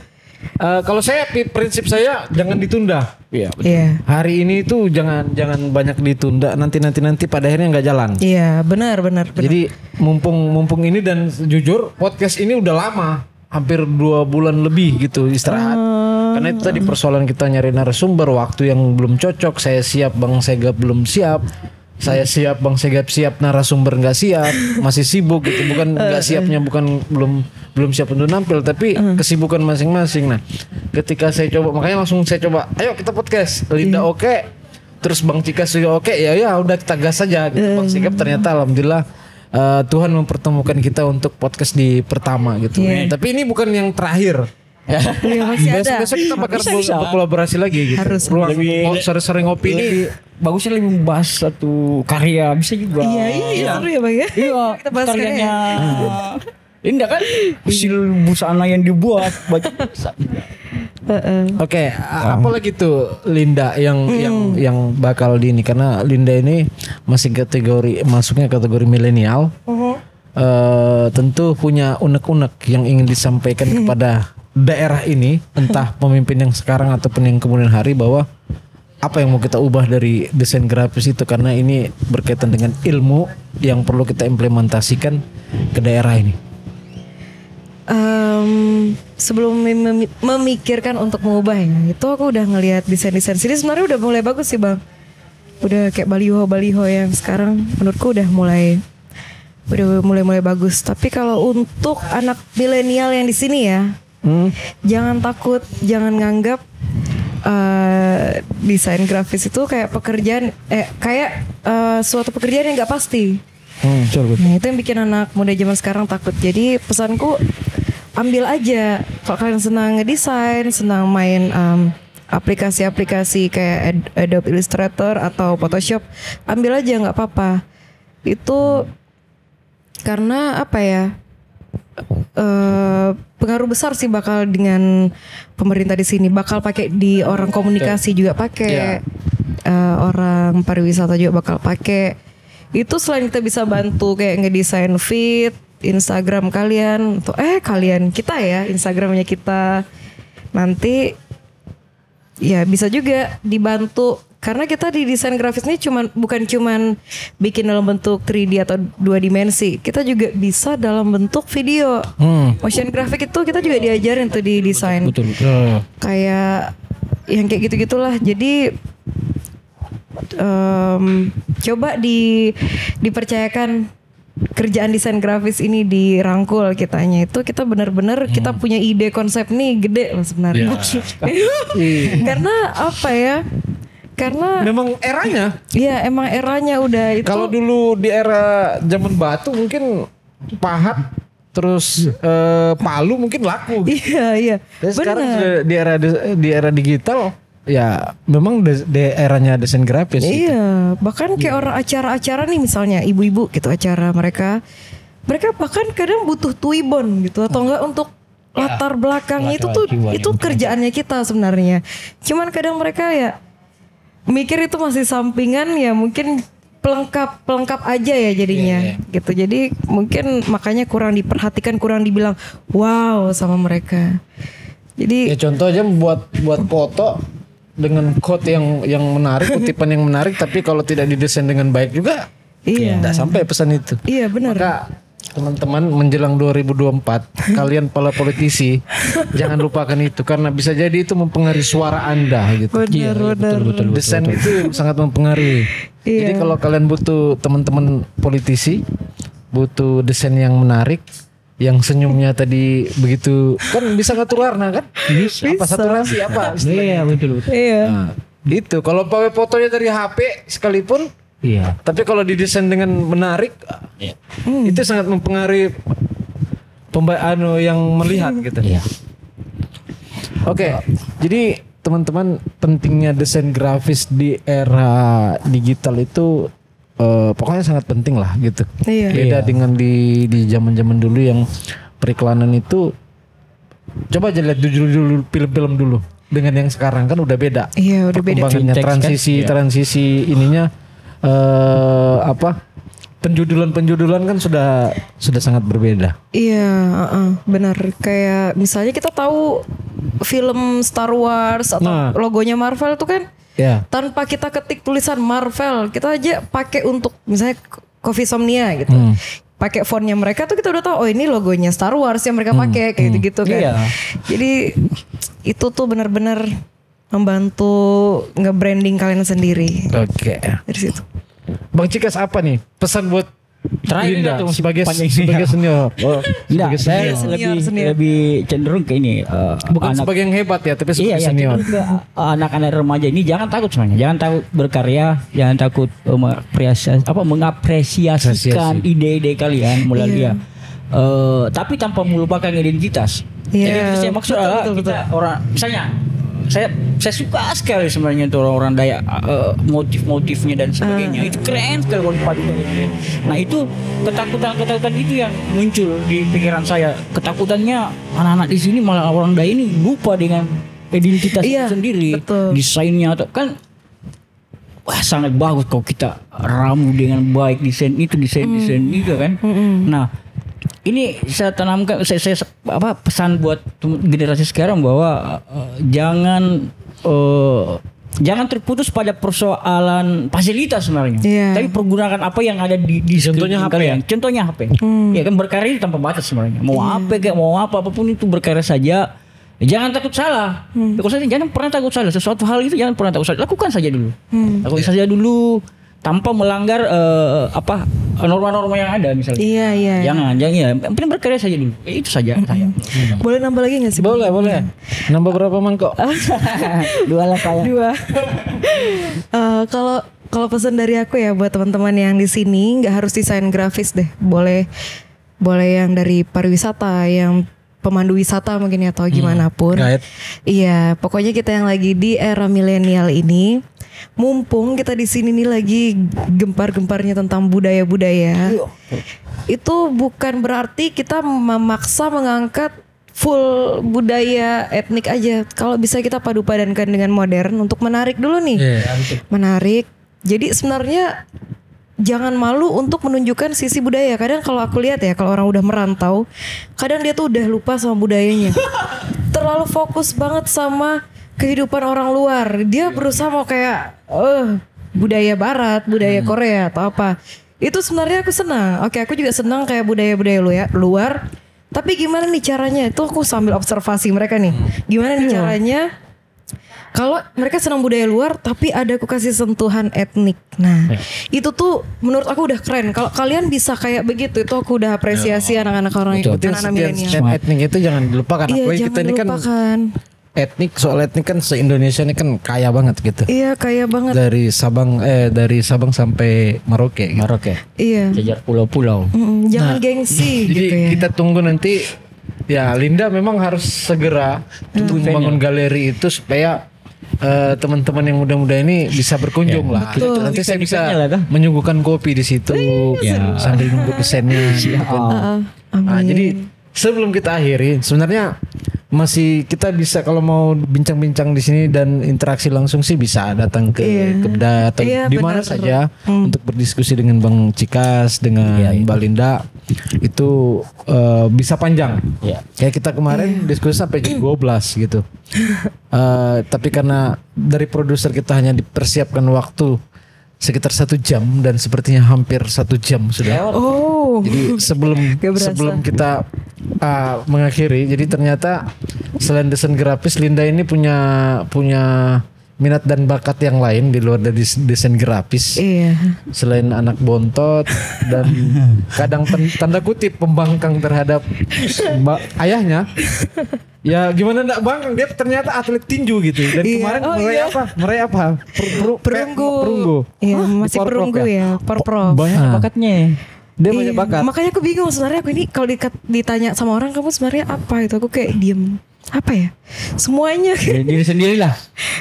kalau saya prinsip saya jangan ditunda. Iya. Iya. Hari ini itu jangan banyak ditunda, nanti pada akhirnya nggak jalan. Iya benar. Jadi mumpung ini, dan jujur podcast ini udah lama, hampir 2 bulan lebih gitu istirahat. Karena itu tadi persoalan kita nyari narasumber, waktu yang belum cocok. Saya siap, Bang Segap belum siap. Saya siap, Bang Segap siap, narasumber nggak siap, masih sibuk gitu. Bukan nggak siapnya, bukan belum siap untuk nampil, tapi kesibukan masing-masing. Nah, ketika saya coba, makanya langsung saya coba, ayo kita podcast. Linda oke, terus Bang Cikas juga oke, ya udah kita gas aja gitu. Bang Segap ternyata alhamdulillah Tuhan mempertemukan kita untuk podcast di pertama gitu. Tapi ini bukan yang terakhir. Iya masih ada. Besok kita bakal Bisa. berkolaborasi lagi gitu. Harus. Peluang Lebih- mau sering-sering ngopi ini. Bagusnya lebih membahas satu karya bisa juga. Iya seru ya bang ya. Iya, Kita bahas karyanya Linda kan hasil busana yang dibuat baju bisa. Oke, apa lagi tuh Linda yang bakal di ini, karena Linda ini masuknya kategori milenial. Tentu punya unek-unek yang ingin disampaikan kepada daerah ini, entah pemimpin yang sekarang ataupun yang kemudian hari, bahwa apa yang mau kita ubah dari desain grafis itu, karena ini berkaitan dengan ilmu yang perlu kita implementasikan ke daerah ini? Sebelum memikirkan untuk mengubah ya, itu aku udah ngelihat desain-desain sini sebenarnya udah mulai bagus sih bang. Udah kayak baliho yang sekarang menurutku udah mulai bagus. Tapi kalau untuk anak milenial yang di sini ya, jangan takut, jangan nganggap desain grafis itu kayak pekerjaan, suatu pekerjaan yang nggak pasti. Nah itu yang bikin anak muda zaman sekarang takut. Jadi pesanku, ambil aja. Kalau kalian senang ngedesain, senang main aplikasi-aplikasi kayak Adobe Illustrator atau Photoshop, ambil aja, nggak apa-apa. Itu karena apa ya? Pengaruh besar sih bakal dengan pemerintah di sini. Bakal pakai di orang komunikasi juga pakai, orang pariwisata juga bakal pakai. Itu selain kita bisa bantu kayak ngedesain feed Instagram kalian, atau kita ya Instagramnya kita nanti ya bisa juga dibantu. Karena kita di desain grafis ini bukan cuman bikin dalam bentuk 3D atau 2 dimensi. Kita juga bisa dalam bentuk video. Motion graphic itu kita juga diajarin tuh di desain. Betul. Kayak yang kayak gitu-gitulah. Jadi coba dipercayakan kerjaan desain grafis ini dirangkul kitanya. Itu kita benar-benar kita punya ide konsep nih gede loh sebenarnya. Karena apa ya? Karena memang eranya. Iya, emang eranya udah itu. Kalau dulu di era zaman batu mungkin pahat terus palu mungkin laku. Iya. Dan sekarang di era digital ya memang di eranya desain grafis. Iya, bahkan kayak orang acara-acara nih misalnya ibu-ibu gitu acara mereka bahkan kadang butuh tuibon gitu atau enggak untuk latar belakangnya itu kerjaannya kita sebenarnya. Cuman kadang mereka ya mikir itu masih sampingan ya, mungkin pelengkap aja ya jadinya gitu. Jadi mungkin makanya kurang diperhatikan, kurang dibilang wow sama mereka. Jadi ya contoh aja buat foto dengan quote yang menarik, kutipan yang menarik, tapi kalau tidak didesain dengan baik juga tidak sampai pesan itu. Iya benar. Maka teman-teman menjelang 2024 kalian para politisi jangan lupakan itu, karena bisa jadi itu mempengaruhi suara Anda gitu. Benar. Desain itu sangat mempengaruhi. Jadi kalau kalian butuh teman-teman politisi, butuh desain yang menarik, yang senyumnya tadi begitu kan bisa ngatur warna kan? Bisa. Apa saturasi apa? Iya betul. Iya. Nah, itu kalau pakai fotonya dari HP sekalipun. Iya. Tapi kalau didesain dengan menarik, itu sangat mempengaruhi yang melihat gitu. Iya. Oke, jadi teman-teman, pentingnya desain grafis di era digital itu pokoknya sangat penting lah gitu. Iya. Beda dengan di zaman-zaman dulu yang periklanan itu, coba aja lihat dulu film-film dulu dengan yang sekarang kan udah beda. Iya, udah beda. Perkembangannya, transisi ininya. Penjudulan kan sudah sangat berbeda. Iya, benar. Kayak misalnya kita tahu film Star Wars atau logonya Marvel itu kan, tanpa kita ketik tulisan Marvel, kita aja pakai untuk misalnya Coffee Somnia gitu. Pakai fontnya mereka tuh kita udah tahu, oh ini logonya Star Wars yang mereka pakai kayak gitu kan. Iya. Jadi itu tuh benar-benar membantu nge-branding kalian sendiri. Oke. Dari situ. Bang Cikas, apa nih pesan buat Terakhir Linda sebagai senior? Enggak, saya lebih cenderung ke ini. Bukan sebagai yang hebat ya, tapi sebagai senior. Anak-anak remaja ini jangan takut sebenarnya, jangan takut berkarya, jangan takut mengapresiasikan ide-ide kalian melalui tapi tanpa melupakan identitas. Identitas yang maksud adalah kita orang, misalnya saya suka sekali sebenarnya itu orang-orang Dayak, motif-motifnya dan sebagainya itu keren sekali kalau dipadukan. Nah itu ketakutan itu yang muncul di pikiran saya. Ketakutannya anak-anak di sini malah orang Dayak ini lupa dengan identitas sendiri. Betul. Desainnya atau kan sangat bagus kalau kita ramu dengan baik desain itu kan. Nah ini saya tanamkan, saya pesan buat generasi sekarang bahwa jangan jangan terputus pada persoalan fasilitas sebenarnya. Iya. Tapi pergunakan apa yang ada di Contohnya sekeliling HP kalian. Contohnya HP. Ya kan berkarya itu tanpa batas sebenarnya. Mau HP kayak mau apapun itu berkarya saja. Jangan takut salah. Jangan pernah takut salah. Sesuatu hal itu jangan pernah takut salah. Lakukan saja dulu. Lakukan saja dulu tanpa melanggar norma-norma yang ada misalnya. Iya. Jangan ya. Yang penting berkarya saja dulu. Itu saja saya. Boleh nambah lagi gak sih? Boleh. Nambah berapa mangkok? 2 lah saya. 2. Kalau pesan dari aku ya buat teman-teman yang di sini nggak harus desain grafis deh. Boleh yang dari pariwisata, yang pemandu wisata mungkin ya, atau gimana pun. Guide. Iya, pokoknya kita yang lagi di era milenial ini, mumpung kita di sini nih lagi gempar-gemparnya tentang budaya-budaya. Itu bukan berarti kita memaksa mengangkat full budaya etnik aja. Kalau bisa kita padu-padankan dengan modern untuk menarik dulu nih. Menarik. Jadi sebenarnya jangan malu untuk menunjukkan sisi budaya. Kadang kalau aku lihat ya, kalau orang udah merantau, kadang dia tuh udah lupa sama budayanya. Terlalu fokus banget sama kehidupan orang luar. Dia berusaha mau kayak budaya barat, budaya Korea atau apa. Itu sebenarnya aku senang. Oke, aku juga senang kayak budaya-budaya luar. Tapi gimana nih caranya? Itu aku sambil observasi mereka nih. Gimana nih caranya? Kalau mereka senang budaya luar tapi ada aku kasih sentuhan etnik. Nah, itu tuh menurut aku udah keren. Kalau kalian bisa kayak begitu, itu aku udah apresiasi anak-anak orang anak-anak milenial. Etnik itu jangan dilupakan. Iya, Apalagi jangan kita ini kan dilupakan. soal etnik kan se-Indonesia ini kan kaya banget gitu. Iya, kaya banget. Dari Sabang sampai Merauke. Gitu. Iya. Jajar pulau-pulau. Jangan gengsi Jadi gitu ya. kita tunggu nanti. Ya, Linda memang harus segera membangun galeri itu supaya teman-teman yang muda-muda ini bisa berkunjung lah. Betul. Nanti saya bisa lah, menyuguhkan kopi di situ ya, sambil nunggu desainnya. Nah, jadi sebelum kita akhiri, sebenarnya masih kita bisa kalau mau bincang-bincang di sini dan interaksi langsung sih bisa datang ke Kebda atau di mana saja untuk berdiskusi dengan Bang Cikas, dengan Mbak Linda. Itu bisa panjang. Kayak kita kemarin diskusi sampai jam 12 gitu. Tapi karena dari produser kita hanya dipersiapkan waktu sekitar 1 jam dan sepertinya hampir 1 jam sudah. Jadi sebelum kita mengakhiri, jadi ternyata selain desain grafis, Linda ini punya minat dan bakat yang lain di luar dari desain grafis. Iya. Selain anak bontot dan kadang tanda kutip pembangkang terhadap ayahnya. Ya gimana enggak bangkang, dia ternyata atlet tinju gitu. Dan kemarin meraih apa? Perunggu. Iya, masih perunggu ya. Porprov. Banyak bakatnya. Dia banyak bakat. Makanya aku bingung sebenarnya, aku ini kalau ditanya sama orang, kamu sebenarnya apa itu, aku kayak diem. Apa ya? Semuanya. Diri sendiri lah.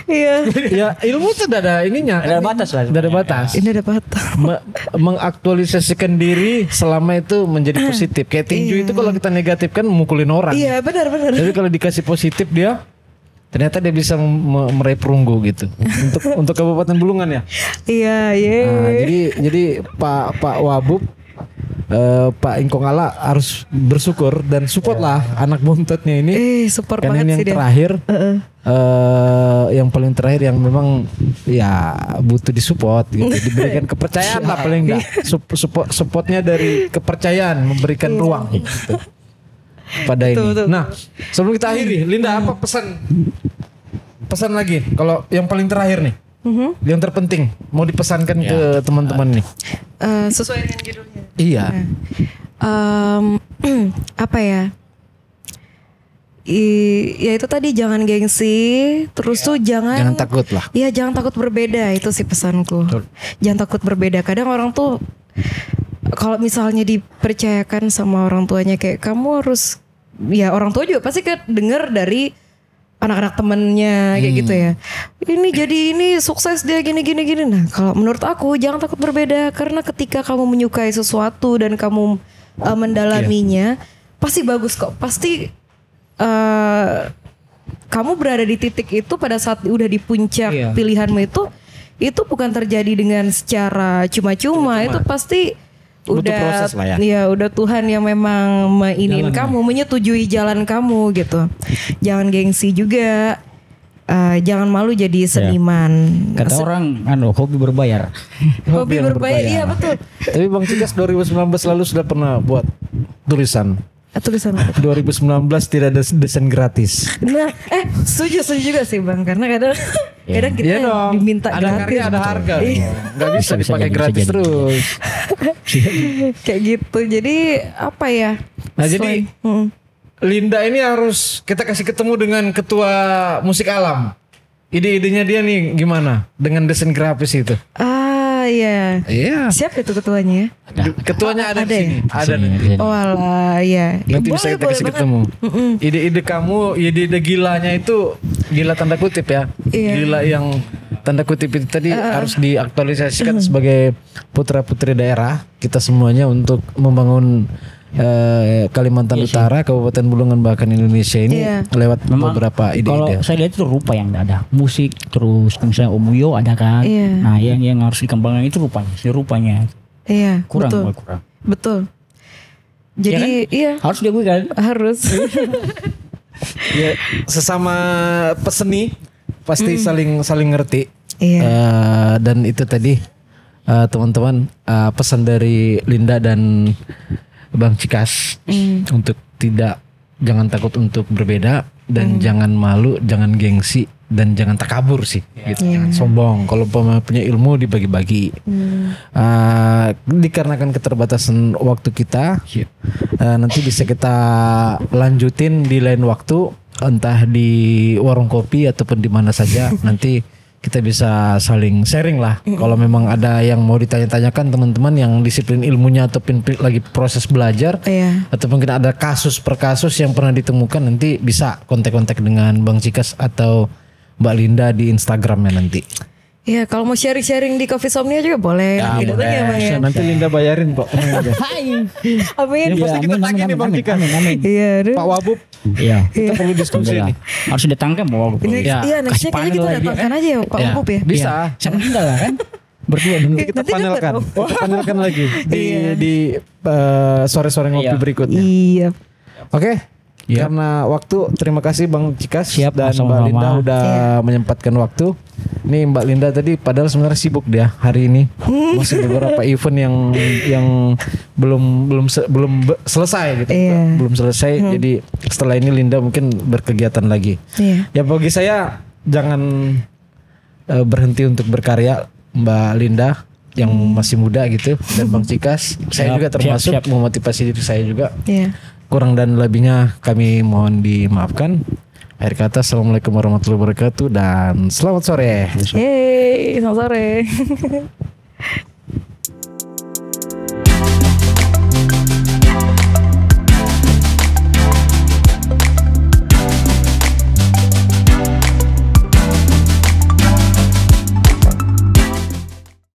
Iya. Ya ilmu itu ada ininya. Ada batas lah. Ada batas. Ini ada batas. Mengaktualisasikan diri selama itu menjadi positif. Kayak tinju itu kalau kita negatif kan mukulin orang. Iya, benar. Tapi kalau dikasih positif dia ternyata dia bisa meraih perunggu gitu. untuk Kabupaten Bulungan ya. Iya. Nah, jadi Pak Wabub, Pak Ingkong Ala harus bersyukur dan support lah anak bontotnya ini. Support karena banget ini yang sih dia. terakhir, yang paling terakhir yang memang ya butuh disupport gitu. Diberikan kepercayaan lah paling enggak. Supportnya dari kepercayaan, memberikan ruang gitu pada ini. Betul. Nah, sebelum kita akhiri, Linda apa pesan lagi kalau yang paling terakhir nih? Yang terpenting mau dipesankan ke teman-teman nih. Sesuai dengan judulnya. Iya. Apa ya? Ya itu tadi, jangan gengsi, terus tuh jangan takut lah. Iya, jangan takut berbeda, itu sih pesanku. Jangan takut berbeda. Kadang orang tuh kalau misalnya dipercayakan sama orang tuanya kayak kamu harus, ya orang tua juga pasti kan dengar dari anak-anak temennya kayak gitu ya. Ini sukses dia gini. Nah, kalau menurut aku jangan takut berbeda, karena ketika kamu menyukai sesuatu dan kamu mendalaminya, pasti bagus kok. Pasti kamu berada di titik itu pada saat udah di puncak pilihanmu itu bukan terjadi dengan secara cuma-cuma. Itu pasti udah proses lah ya. Ya udah Tuhan yang memang menyetujui jalan kamu gitu. Jangan gengsi juga. jangan malu jadi seniman. Kata orang hobi berbayar. Hobi berbayar, iya betul. Tapi Bang Cikas 2019 lalu sudah pernah buat tulisan. Tulisan 2019 tidak ada desain gratis. Nah, setuju juga sih Bang, karena kadang kita Iya dong. diminta ada gratis. karya ada harga. Nggak bisa dipakai jadi, gratis bisa jadi. terus. Kayak gitu. Jadi apa ya? Nah, jadi Linda ini harus kita kasih ketemu dengan ketua musik alam. Ide-idenya dia nih gimana dengan desain grafis itu? Iya. Iya. Siapa itu ketuanya? Ketuanya ada di ada sini. ya? Ada nanti. Oh alah, ya. Nanti bisa kita kasih banget. ketemu. Ide-ide kamu, ide-ide gilanya itu gila tanda kutip ya. Iya. Gila yang tanda kutip itu tadi harus diaktualisasikan sebagai putra-putri daerah kita semuanya untuk membangun Kalimantan Utara, Kabupaten Bulungan bahkan Indonesia ini lewat beberapa Kalau ide-ide. saya lihat itu rupa yang ada, musik terus misalnya Omuyo ada kan. Iya. Nah yang harus dikembangkan itu rupanya. Iya, Kurang. betul. Jadi iya Harus diakui kan. harus. Ya, sesama peseni pasti saling ngerti. Iya. Dan itu tadi teman-teman pesan dari Linda dan Bang Cikas untuk jangan takut untuk berbeda dan jangan malu, jangan gengsi dan jangan takabur sih. Gitu. Jangan sombong. Kalau punya ilmu dibagi-bagi. Dikarenakan keterbatasan waktu kita, nanti bisa kita lanjutin di lain waktu, entah di warung kopi ataupun di mana saja. Nanti kita bisa saling sharing lah. Kalau memang ada yang mau ditanya-tanyakan teman-teman yang disiplin ilmunya ataupun lagi proses belajar, atau mungkin ada kasus per kasus yang pernah ditemukan, nanti bisa kontak-kontak dengan Bang Cikas atau Mbak Linda di Instagramnya nanti. Iya, kalau mau sharing-sharing di Coffee Somnia juga boleh. Ya, boleh. Ya, Bang, ya. Nanti Linda bayarin kok. Amin. Ya, pasti kita tagih nih Bang Cikas. Iya, aduh. Pak Wabub, Iya. kita perlu diskusi nih. Harus ditangkap Pak Wagub. Iya, nextnya kayaknya kita datangkan aja ya Pak Wagub ya. Bisa. Sama Linda lah kan. Berdua dulu. Kita Nanti panelkan. dapat, Kita panelkan lagi di sore-sore ngopi berikutnya. Iya. Oke. Karena waktu, terima kasih Bang Cikas Siap, dan Mbak sama-sama. Linda udah menyempatkan waktu. Nih Mbak Linda tadi padahal sebenarnya sibuk dia hari ini. Masih beberapa event yang belum selesai gitu. Iya. Belum selesai. Jadi setelah ini Linda mungkin berkegiatan lagi. Iya. Ya bagi saya jangan berhenti untuk berkarya Mbak Linda yang masih muda gitu, dan Bang Cikas. Saya juga termasuk memotivasi diri saya juga. Iya. Kurang dan lebihnya kami mohon dimaafkan. Akhir kata, assalamualaikum warahmatullahi wabarakatuh dan selamat sore. Yeay, selamat sore.